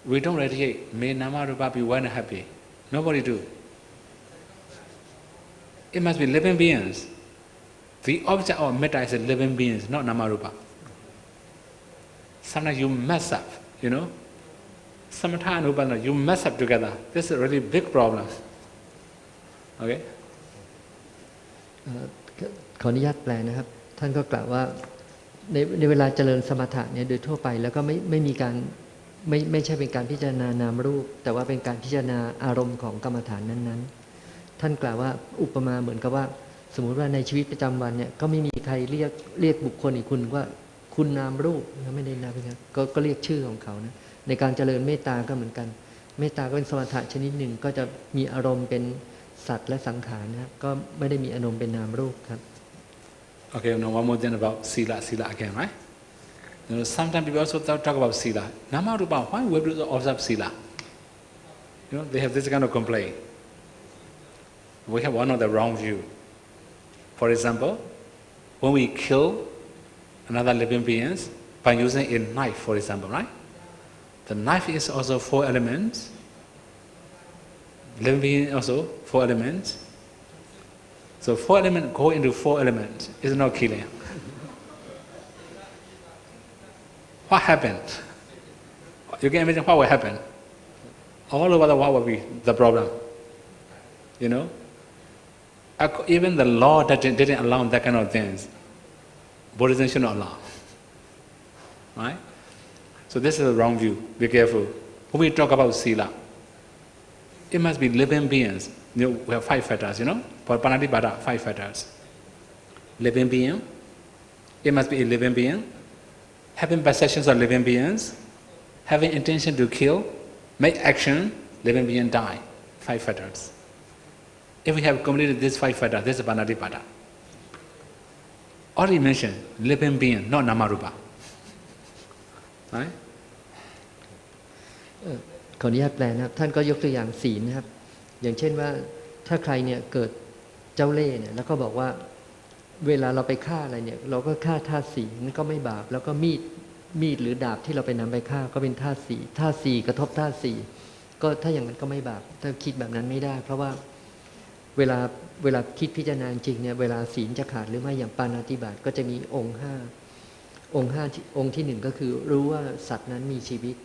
We don't radiate, may nama rupa be one happy. Nobody do. It must be living beings. The object of metta is a living beings, not nama rupa. Sometimes you mess up, Samatha and upasana, you mess up together. This is a really big problem. Okay? ขออนุญาตแปลนะครับท่านก็กล่าวว่าในเวลาเจริญสมถะเนี่ยโดยทั่วไปแล้วก็ไม่มีการไม่ใช่เป็นการพิจารณานามรูปแต่ว่าเป็นการพิจารณาอารมณ์ของกรรมฐานนั้นๆท่านกล่าวว่าอุปมาเหมือนกับว่าสมมุติว่าในชีวิตประจำวันเนี่ยก็ไม่มีใครเรียกบุคคลอีกคนว่าคุณนามรูปไม่ได้นะก็เรียกชื่อของเขานะในการเจริญเมตตาก็เหมือนกันเมตตาก็เป็นสมถะชนิดหนึ่งก็จะมีอารมณ์เป็นสัตว์และสังขารนะครับก็ไม่ได้มีอารมณ์เป็นนามรูปครับ Okay, now one more thing about sila again, right? Sometimes people also talk about sila. Nama rupa, why we have to observe sila? They have this kind of complaint. We have one of the wrong view. For example, when we kill another living beings by using a knife, for example, right? The knife is also 4 elements. Living being also 4 elements. So 4 elements go into 4 elements. It's not killing. What happened? You can imagine what will happen. All over the world will be the problem. Even the law didn't allow that kind of things. Buddhism should not allow. Right? So this is a wrong view. Be careful. When we talk about sila, it must be living beings. We have 5 factors, For Panatipata, 5 factors. Living being. It must be a living being. Having perceptions of living beings. Having intention to kill. Make action. Living being die. 5 factors. If we have completed these 5 factors, this is Panatipata. Already mentioned, living being, not Namarupa. Right? ขออนุญาตแปลนะครับท่านก็ยกตัวอย่างศีลนะครับอย่างเช่นว่าถ้าใครเนี่ยเกิดเจ้าเล่ห์เนี่ยแล้วก็บอกว่าเวลาเราไปฆ่าอะไรเนี่ยเราก็ฆ่าธาตุสี่นั่นก็ไม่บาปแล้วก็มีดหรือดาบที่เราไปนำไปฆ่าก็เป็นธาตุสี่กระทบธาตุสี่ก็ถ้าอย่างนั้นก็ไม่บาปถ้าคิดแบบนั้นไม่ได้เพราะว่าเวลาคิดพิจารณาจริงเนี่ยเวลาศีลจะขาดหรือไม่อย่างปาณาติบาตก็จะมีองค์ที่1ก็คือรู้ว่าสัตว์นั้นมีชีวิต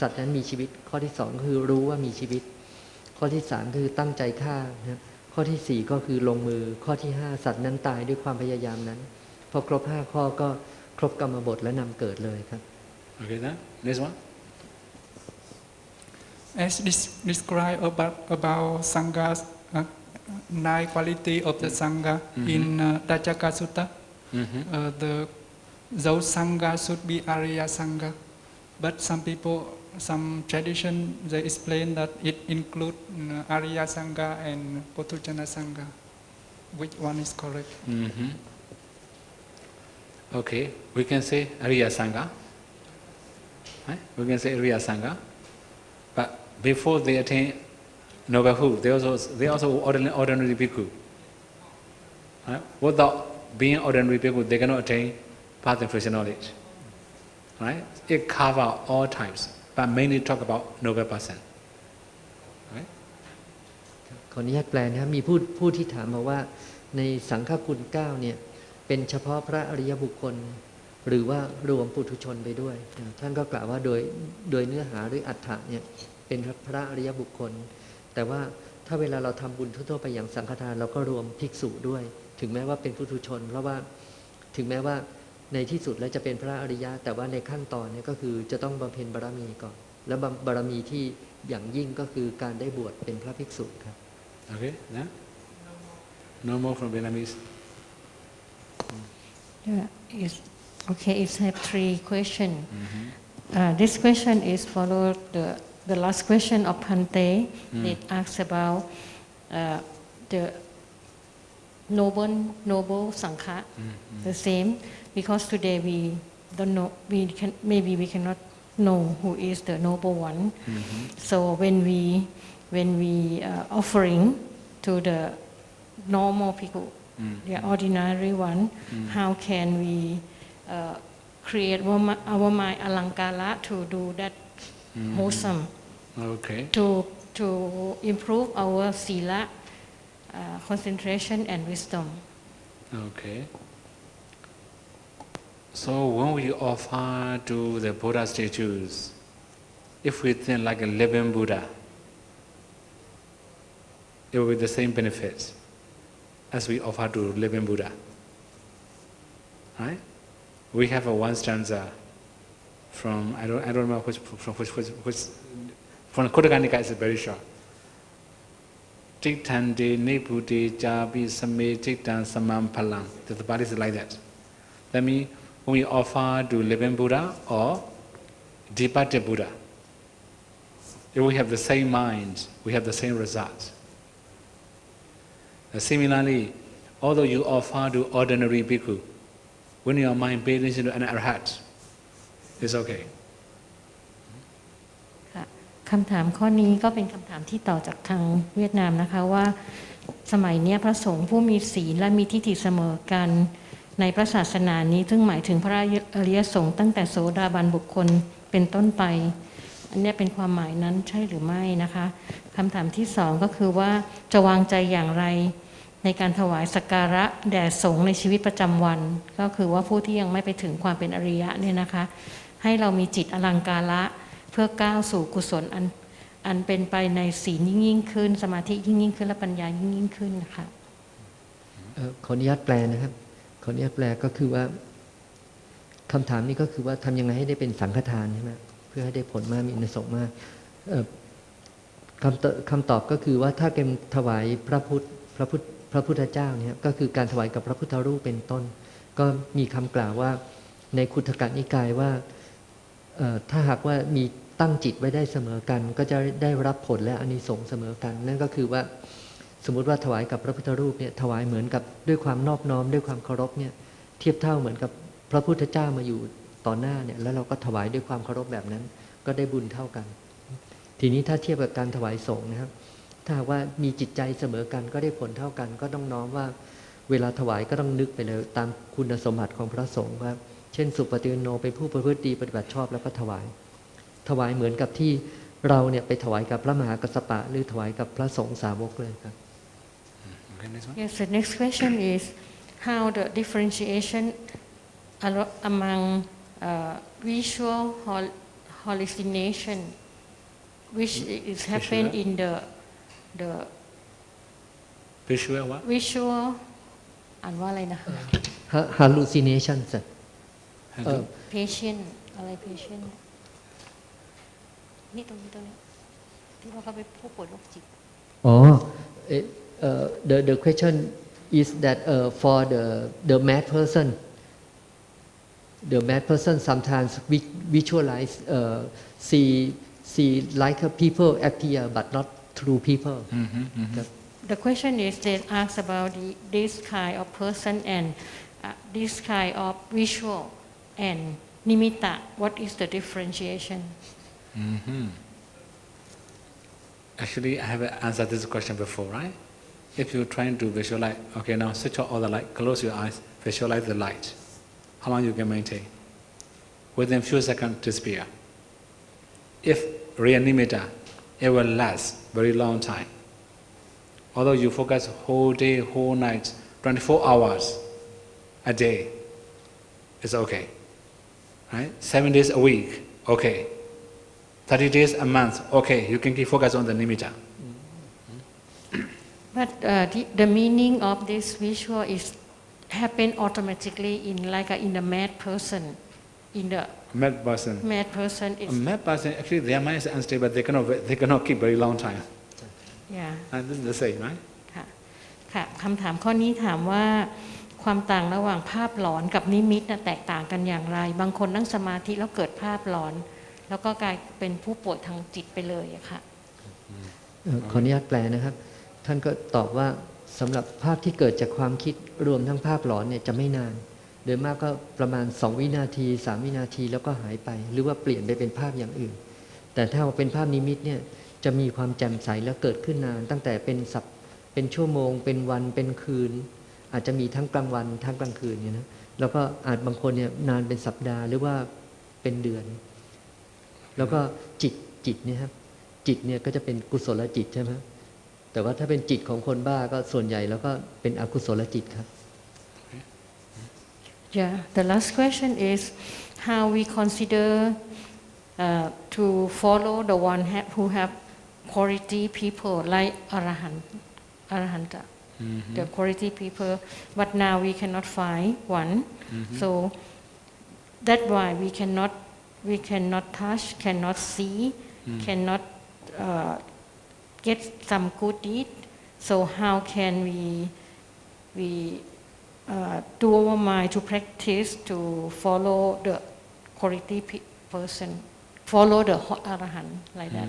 สัตว์นั้นมีชีวิตข้อที่2ก็คือรู้ว่ามีชีวิตข้อที่3คือตั้งใจฆ่านะครับข้อที่4ก็คือลงมือข้อที่5สัตว์นั้นตายด้วยความพยายามนั้นพอครบ5ข้อก็ครบกรรมบทและนำเกิดเลยครับ Okay, now next one. As described about Sangha's 9 quality of the Sangha in Dajjaka Sutta. Those Sangha should be Arya Sangha. But some people, some tradition, they explain that it includes Arya Sangha and Potujana Sangha. Which one is correct? Okay, we can say Arya Sangha. Right? We can say Arya Sangha. But before they attain noble, they also ordinary bhikkhu. Right? Without being ordinary bhikkhu, they cannot attain path and fruition knowledge. Right? It covers all types, but mainly talk about noble person. Right? ขออนุญาตแปลนะครับมีผู้ที่ถามมาว่าในสังฆคุณ9เนี่ยเป็นเฉพาะพระอริยบุคคลหรือว่ารวมปุถุชนไปด้วยท่านก็กล่าวว่าโดยเนื้อหาหรืออัฏฐะเนี่ยเป็นพระอริยบุคคลแต่ว่าถ้าเวลาเราทำบุญทั่วๆไปอย่างสังฆทานเราก็รวมภิกษุด้วยถึงแม้ว่าเป็นปุถุชนเพราะว่าถึงแม้ว่าในที่สุดแล้วจะเป็นพระอริยะแต่ว่าในขั้นตอนนี้ก็คือจะต้องบำเพ็ญบารมีก่อนและบารมีที่อย่างยิ่งก็คือการได้บวชเป็นพระภิกษุครับ Okay, yeah? No more from Vietnamese. Okay, it's have 3 questions. This question is follow the last question of Pante. It asks about the noble Sangha, the same, because today we don't know, maybe we cannot know who is the noble one. So when we offering to the normal people, the ordinary one, how can we create our mind alankara to do that wholesome? Okay. To improve our sila, concentration and wisdom. Okay. So when we offer to the Buddha statues, if we think like a living Buddha, it will be the same benefits as we offer to living Buddha. Right? We have a one stanza from I don't remember which from Khuddaka Nikaya. It's very short. Chittande Nepute Jabi Same Chittan Samam Palam. The body is like that. That means when we offer to living Buddha or departed Buddha, if we have the same mind, we have the same results. Similarly, although you offer to ordinary bhikkhu, when your mind pays attention to an arhat, it's okay. คำถามข้อนี้ก็เป็นคำถามที่ต่อจากทางเวียดนามนะคะว่าสมัยนี้พระสงฆ์ผู้มีศีลและมีทิฏฐิเสมอกันในพระศาสนานี้ซึ่งหมายถึงพระอริยสงฆ์ตั้งแต่โสดาบันบุคคลเป็นต้นไปอันนี้เป็นความหมายนั้นใช่หรือไม่นะคะคำถามที่2ก็คือว่าจะวางใจอย่างไรในการถวายสักการะแด่สงฆ์ในชีวิตประจำวันก็คือว่าผู้ที่ยังไม่ไปถึงความเป็นอริยะเนี่ยนะคะให้เรามีจิตอลังการะเพื่อก้าวสู่กุศลอันเป็นไปในศีลยิ่งขึ้นสมาธิยิ่งขึ้นและปัญญายิ่งขึ้นนะคะขออนุญาตแปลนะครับขออนุญาตแปลก็คือว่าคำถามนี้ก็คือว่าทำยังไงให้ได้เป็นสังฆทานใช่ไหมเพื่อให้ได้ผลมากมีอานิสงส์มากคำตอบก็คือว่าถ้าเป็นถวายพระพุทธเจ้าเนี่ยก็คือการถวายกับพระพุทธรูปเป็นต้นก็มีคำกล่าวว่าในคุถกนิกายว่าถ้าหากว่ามีตั้งจิตไว้ได้เสมอกันก็จะได้รับผลและอานิสงส์เสมอกันนั่นก็คือว่าสมมุติว่าถวายกับพระพุทธรูปเนี่ยถวายเหมือนกับด้วยความนอบน้อมด้วยความเคารพเนี่ยเทียบเท่าเหมือนกับพระพุทธเจ้ามาอยู่ต่อหน้าเนี่ยแล้วเราก็ถวายด้วยความเคารพแบบนั้นก็ได้บุญเท่ากันทีนี้ถ้าเทียบกับการถวายสงฆ์นะครับถ้าว่ามีจิตใจเสมอกันก็ได้ผลเท่ากันก็ต้องน้อมว่าเวลาถวายก็ต้องนึกไปเลยตามคุณสมบัติของพระสงฆ์ว่าเช่นสุปฏิปันโนเป็นผู้ประพฤติดีปฏิบัติชอบแล้วก็ถวายเหมือนกับที่เราเนี่ยไปถวายกับพระมหากัสสปะหรือถวายกับพระสงฆ์สาวกเลยครับ Yes, the next question is how the differentiation among visual hallucination which is happen in the visual what? Visual อ่านว่าอะไรนะ hallucination patient อะไร patient นี่ตรงนี้ที่ว่าเขาไปผู้ป่วยโรคจิต the question is that for the mad person, sometimes visualize see like people appear but not true people. The question is they ask about this kind of person and this kind of visual and nimitta. What is the differentiation? Actually, I have answered this question before, right? If you're trying to visualize, okay, now switch off all the light, close your eyes, visualize the light. How long you can maintain? Within few seconds, disappear. If real nimitta, it will last very long time. Although you focus whole day, whole night, 24 hours a day, it's okay. Right? 7 days a week, okay. 30 days a month, okay. You can keep focus on the nimitta. But the meaning of this visual is happen automatically in the mad person. In the mad person. Mad person is. A mad person, actually, their mind is unstable. They cannot keep very long time. Yeah. And this is the same, right? ค่ะคำถามข้อนี้ถามว่าความต่างระหว่างภาพหลอนกับนิมิตแตกต่างกันอย่างไรบางคนนั่งสมาธิแล้วเกิดภาพหลอนแล้วก็กลายเป็นผู้ป่วยทางจิตไปเลยค่ะขออนุญาตแปลนะครับท่านก็ตอบว่าสำหรับภาพที่เกิดจากความคิดรวมทั้งภาพหลอนเนี่ยจะไม่นานโดยมากก็ประมาณ2วินาที3วินาทีแล้วก็หายไปหรือว่าเปลี่ยนไปเป็นภาพอย่างอื่นแต่ถ้าเป็นภาพนิมิตเนี่ยจะมีความแจ่มใสแล้วเกิดขึ้นนานตั้งแต่เป็นชั่วโมงเป็นวันเป็นคืนอาจจะมีทั้งกลางวันทั้งกลางคืนเนี่ยนะแล้วก็อาจบางคนเนี่ยนานเป็นสัปดาห์หรือว่าเป็นเดือนแล้วก็จิตเนี่ยครับจิตเนี่ยก็จะเป็นกุศลจิตใช่ไหมแต่ว่าถ้าเป็นจิตของคนบ้าก็ส่วนใหญ่แล้วก็เป็นอกุศลจิตครับ Yeah, the last question is how we consider to follow the one who have quality people like Arahanta, the quality people, but now we cannot find one, so that's why we cannot touch, cannot see, cannot get some good deed. So how can we do our mind to practice to follow the quality person, follow the Arahant like that?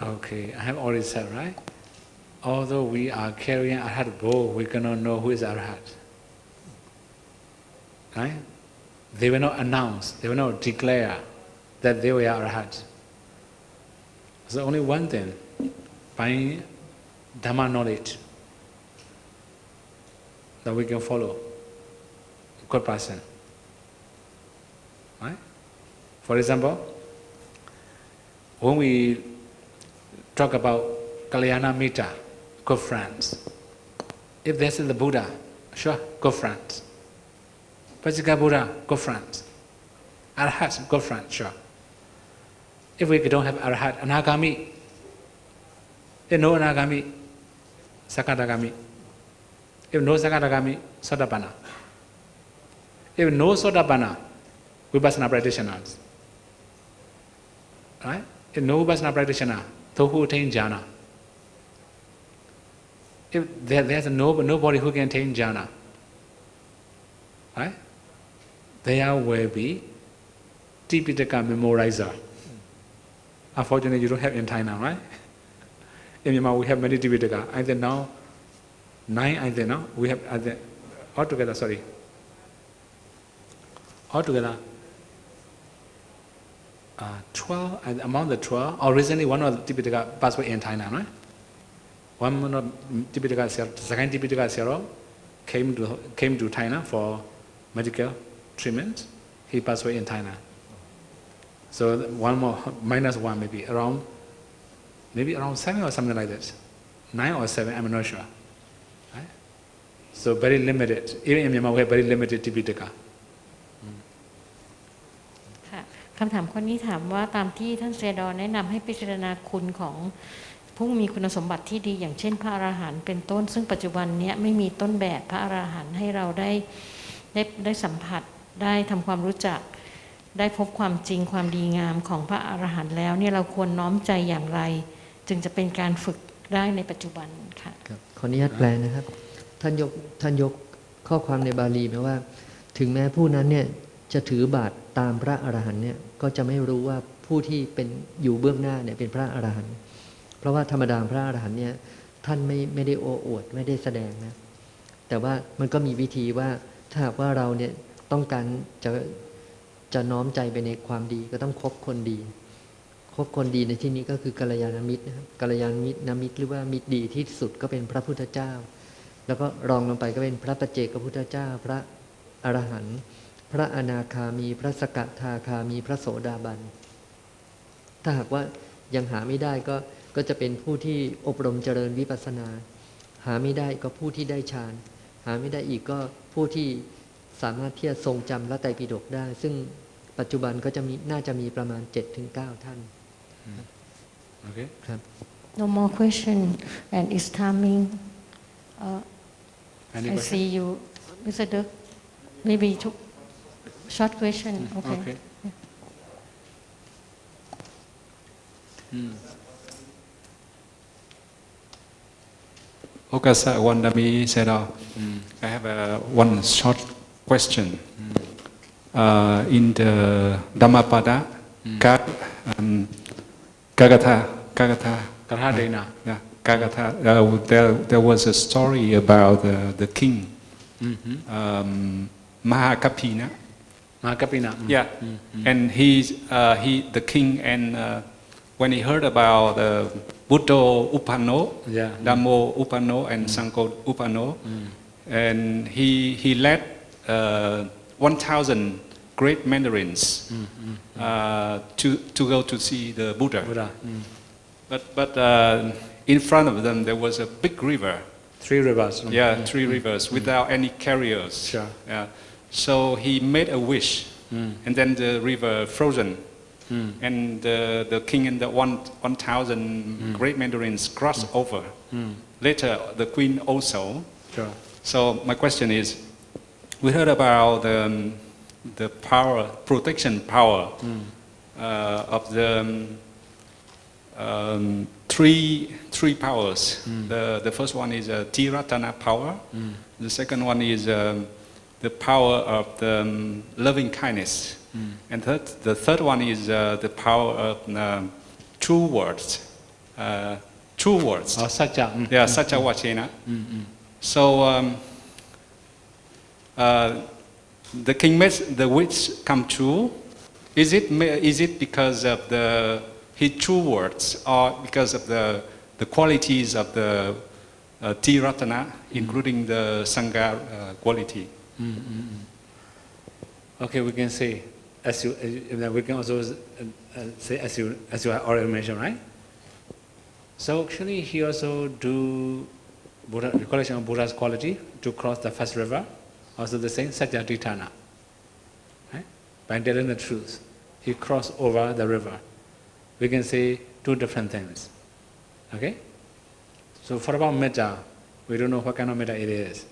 Okay, I have already said, right? Although we are carrying Arhat bowl, we cannot know who is Arhat. Right? They will not announce, they will not declare that they were Arhat. So only one thing, by Dhamma knowledge, that we can follow a good person. Right? For example, when we talk about Kalyana Mita, good friends. If this is the Buddha, sure, good friends. Pajika Buddha, good friends. Arhat, good friends, sure. If we don't have Arhat, Anagami, if no Anagami, Sakadagami. If no Sakadagami, Sotapanna. If no Sotapanna, Vipassana practitioners. Right? If no Vipassana practitioner, those who attain jhana. If there's nobody who can attain jhana, right? There will be Tipitaka memorizer. Unfortunately, you don't have in Thailand, right? In Myanmar, we have many Tipitaka. I think now, 9, I think now, we have altogether, altogether, 12, and among the 12, originally one of the Tipitaka passed away in Thailand, right? One of Tipitaka, second Tipitaka Sero came to Thailand for medical treatment. He passed away in Thailand. So one more, -1 maybe, around 7 or something like that. 9 or 7, I'm not sure. Right? So very limited. Even in Myanmar, we have very limited Tipitaka. คำถามข้อนี้ถามว่าตามที่ท่านเซดอแนะนำให้พิจารณาคุณของผู้มีคุณสมบัติที่ดีอย่างเช่นพระอรหันต์เป็นต้นซึ่งปัจจุบันนี้ไม่มีต้นแบบพระอรหันต์ให้เราได้สัมผัสได้ทำความรู้จักได้พบความจริงความดีงามของพระอรหันต์แล้วเนี่ยเราควรน้อมใจอย่างไรจึงจะเป็นการฝึก ได้ในปัจจุบันค่ะ ครับขออนุญาตแปลนะครับท่านยกข้อความในบาลีมาว่า ถึงแม้ผู้นั้นเนี่ยจะถือบาตรตามพระอรหันต์เนี่ยก็จะไม่รู้ว่าผู้ที่เป็นอยู่เบื้องหน้าเนี่ยเป็นพระอรหันต์เพราะว่าธรรมดาพระอรหันต์เนี่ยท่านไม่ได้โอ้อวดไม่ได้แสดงนะแต่ว่ามันก็มีวิธีว่าถ้าหากว่าเราเนี่ยต้องการจะน้อมใจไปในความดีก็ต้องคบคนดีคบคนดีในที่นี้ก็คือกัลยาณมิตรนะครับกัลยาณมิตรหรือว่ามิตรดีที่สุดก็เป็นพระพุทธเจ้าแล้วก็รองลงไปก็เป็นพระปัจเจกพุทธเจ้าพระอรหันต์พระอนาคามีพระสกทาคามีพระโสดาบันถ้าหากว่ายังหาไม่ได้ก็จะเป็นผู้ที่อบรมเจริญวิปัสสนาหาไม่ได้ก็ผู้ที่ได้ฌานหาไม่ได้อีกก็ผู้ที่สามารถที่จะทรงจำพระไตรปิฎกได้ซึ่งปัจจุบันก็จะมีน่าจะมีประมาณ 7-9 ท่านโอเคครับ No more question and it's timing Any I question? see you Mr. Duc maybe short question okay Okasa Wandami said, I have one short question. In the Dhammapada, Kagatha, yeah, Kagatha, there was a story about the king, Mahakapina. Yeah, and the king, and when he heard about Buddha Upano, Dhammo Upano, and Sangho Upano, and he led 1,000 great mandarins to go to see the Buddha. But in front of them there was a big river. 3 rivers. Yeah, 3 rivers without any carriers. Sure. Yeah. So he made a wish, and then the river frozen. And the king and the 1,000 great mandarins crossed over. Later, the queen also. Sure. So my question is, we heard about the power, protection power of the three powers. The first one is Tiratana power. The second one is the power of the loving kindness. And the third one is the power of true words. True words. Oh, Satya. Yeah, Satya Vachena. So the king makes the wish come true. Is it because of his true words, or because of the qualities of the Tiratana, including the Sangha quality? Okay, we can say, we can also say as you have already mentioned, right? So actually, he also do recollection of Buddha's quality to cross the first river. Also the same Satyaditana, right? By telling the truth, he crossed over the river. We can say 2 different things. Okay? So for about metta, we don't know what kind of metta it is.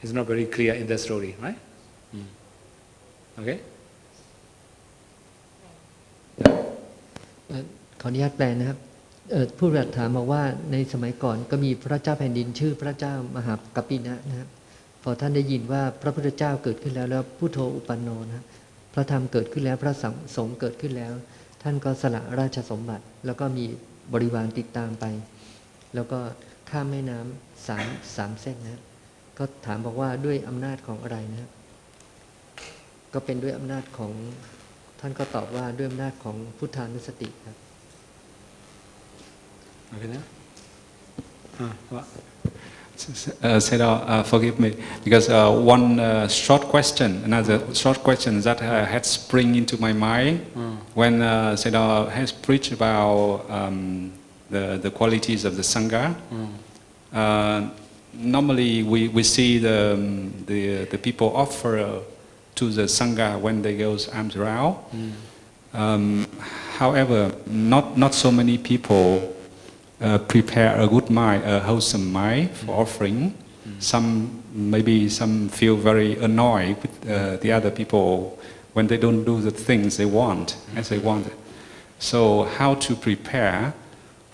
It's not very clear in the story, right? Okay? ขออนุญาตแปลนะครับผู้รัสถามบอกว่าในสมัยก่อนก็มีพระเจ้าแผ่นดินชื่อพระเจ้ามหากัปปินะนะครับพอท่านได้ยินว่าพระพุทธเจ้าเกิดขึ้นแล้วพุทโธอุปันโนนะพระธรรมเกิดขึ้นแล้วพระสงฆ์เกิดขึ้นแล้วท่านก็สละราชสมบัติแล้วก็มีบริวารติดตามไปแล้วก็ข้ามแม่น้ำสามเส้นนะก็ถามบอกว่าด้วยอำนาจของอะไรนะครับก็เป็นด้วยอำนาจของท่านก็ตอบว่าด้วยอำนาจของพุทธานุสติครับโอเคนะว่าSeda, forgive me, because one short question, another short question that had spring into my mind when Seda has preached about the qualities of the Sangha. Normally, we see the people offer to the Sangha when they go arms around. However, not so many people prepare a good mind, a wholesome mind for offering. Some feel very annoyed with the other people when they don't do the things they want as they want. So how to prepare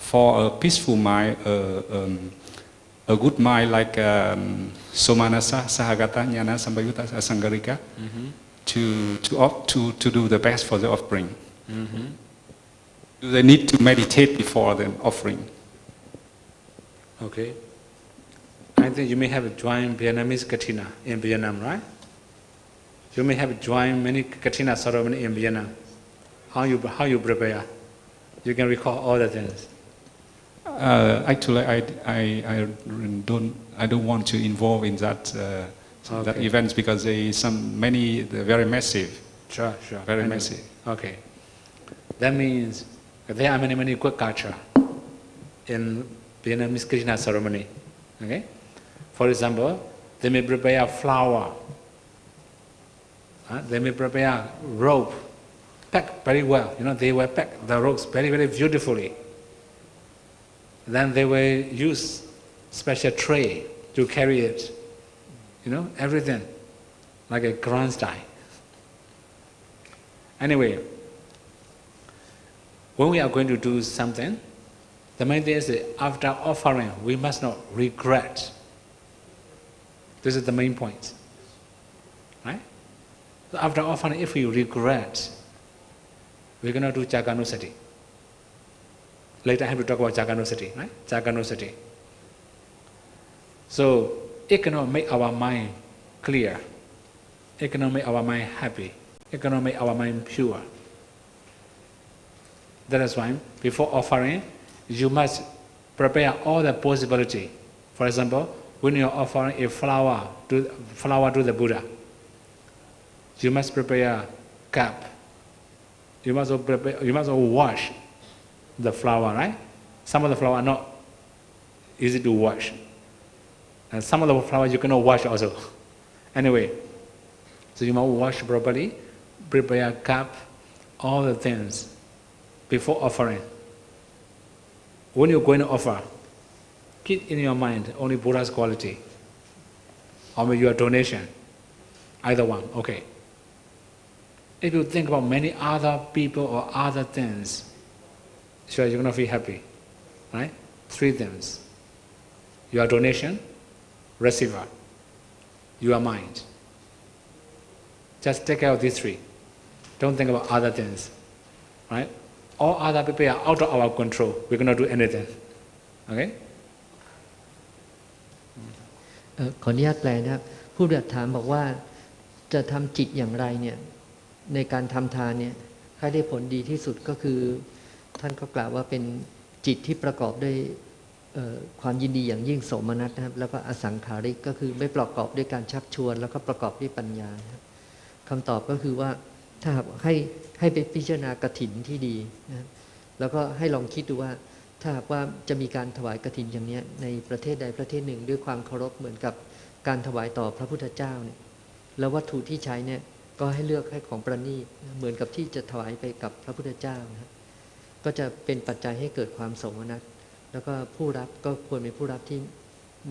for a peaceful mind, a good mind like Somanasa, Sahagata, Jnana, Sambayutta, Asangarika, to do the best for the offering. Do they need to meditate before the offering? Okay. I think you may have joined Vietnamese Katina in Vietnam, right? You may have joined many Katina ceremony in Vietnam. How you prepare? You can recall all the things. Actually, I don't want to involve in that that events because they're very massive. Sure. Very massive. Okay. That means there are many good culture in Vietnamese Krishna ceremony. Okay. For example, they may prepare flower. They may prepare rope, packed very well. They will pack the ropes very beautifully. Then they will use special tray to carry it. Everything like a grand style. Anyway, when we are going to do something, the main thing is that after offering, we must not regret. This is the main point. Right? So after offering, if we regret, we're going to do Jaganussati. Later I have to talk about Jaganussati, right? Jaganussati. So it cannot make our mind clear. It cannot make our mind happy. It cannot make our mind pure. That is why before offering, you must prepare all the possibility. For example, when you are offering a flower to the Buddha, you must prepare cup. You must wash the flower, right? Some of the flower are not easy to wash. And some of the flowers you cannot wash also. Anyway, so you must wash properly, prepare cup, all the things before offering. When you're going to offer, keep in your mind only Buddha's quality or maybe your donation, either one, okay. If you think about many other people or other things, sure, you're going to feel happy, right? 3 things. Your donation, receiver, your mind. Just take care of these 3. Don't think about other things, right? All other people are out of our control. We cannot do anything, okay? ขออนุญาตแปลนะครับผู้ปฏิบัติถามบอกว่าจะทำจิตอย่างไรเนี่ยในการทำทานเนี่ยให้ได้ผลดีที่สุดก็คือท่านก็กล่าวว่าเป็นจิตที่ประกอบด้วยความยินดีอย่างยิ่งโสมนัสนะครับแล้วก็อสังขาริกก็คือไม่ประกอบด้วยการชักชวนแล้วก็ประกอบด้วยปัญญาคำตอบก็คือว่าถ้าให้ไปพิจารณากฐินที่ดีนะครับแล้วก็ให้ลองคิดดูว่าถ้าหากว่าจะมีการถวายกฐินอย่างนี้ในประเทศใดประเทศหนึ่งด้วยความเคารพเหมือนกับการถวายต่อพระพุทธเจ้าเนี่ยแล้ววัตถุที่ใช้เนี่ยก็ให้เลือกให้ของประณีตเหมือนกับที่จะถวายไปกับพระพุทธเจ้านะครับก็จะเป็นปัจจัยให้เกิดความโสมนัสแล้วก็ผู้รับก็ควรเป็นผู้รับที่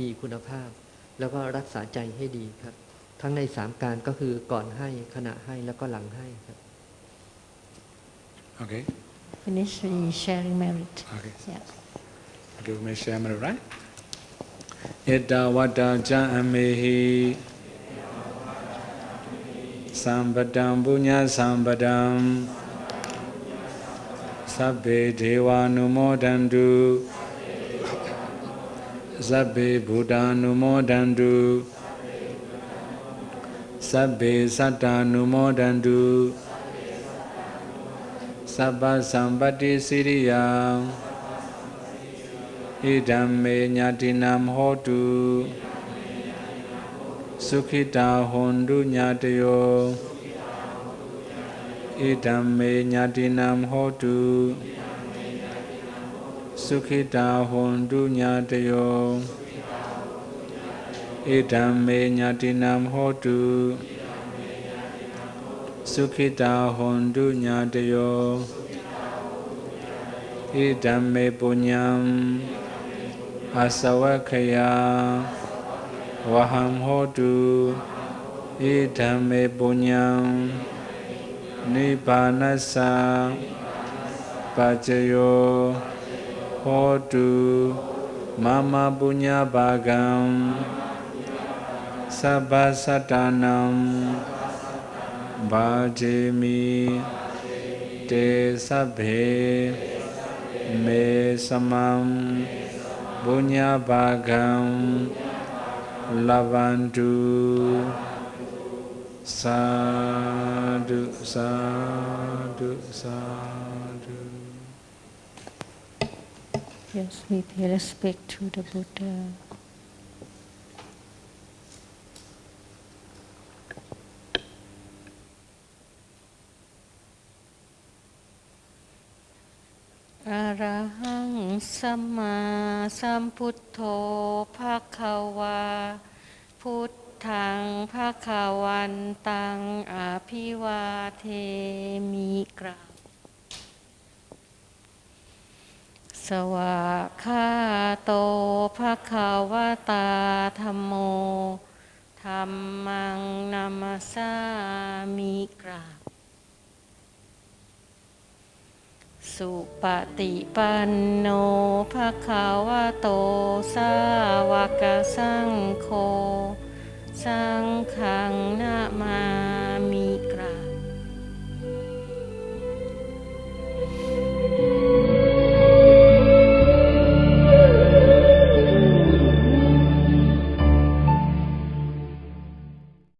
มีคุณภาพแล้วก็รักษาใจให้ดีครับทั้งใน3การก็คือก่อนให้ขณะให้แล้วก็หลังให้ครับ Okay. Finish sharing merit. Okay. Yeah. Okay, we may share merit, right? Ita vata ja amehi Sambadam punya sambadam Sabbe deva numodandu Sabbe buddha numodandu Sabbe satta numodandu Sabba sambati siriya Idam me nyatinam hotu Sukhita hondu nyatayo Idam me nyatinam hotu Sukhita hondu nyatayo Idam me nyatinam hotu Sukhita hondu nyatayo Idam me punyam Asawakaya Waham hotu Idam me punyam Nibbanasa Pajayo Hotu Mama Punya Bhagam Sabba Satanam Bhajemi Te Sabhe Me Samam Punya Bhagam Lavantu Sadhu Sadhu Sadhu. Yes, we pay respect to the Buddha. Arahang Samma Samputtho Bhagavaพุทธัง ภะคะวันตัง อะภิวาเทมิ กราบสวากขาโต ภะคะวะตา ธัมโม ธัมมัง นามัสสามิ กราบสุปฏิปันโน ภะคะวะโต สาวกสังโฆ สังฆังนะมา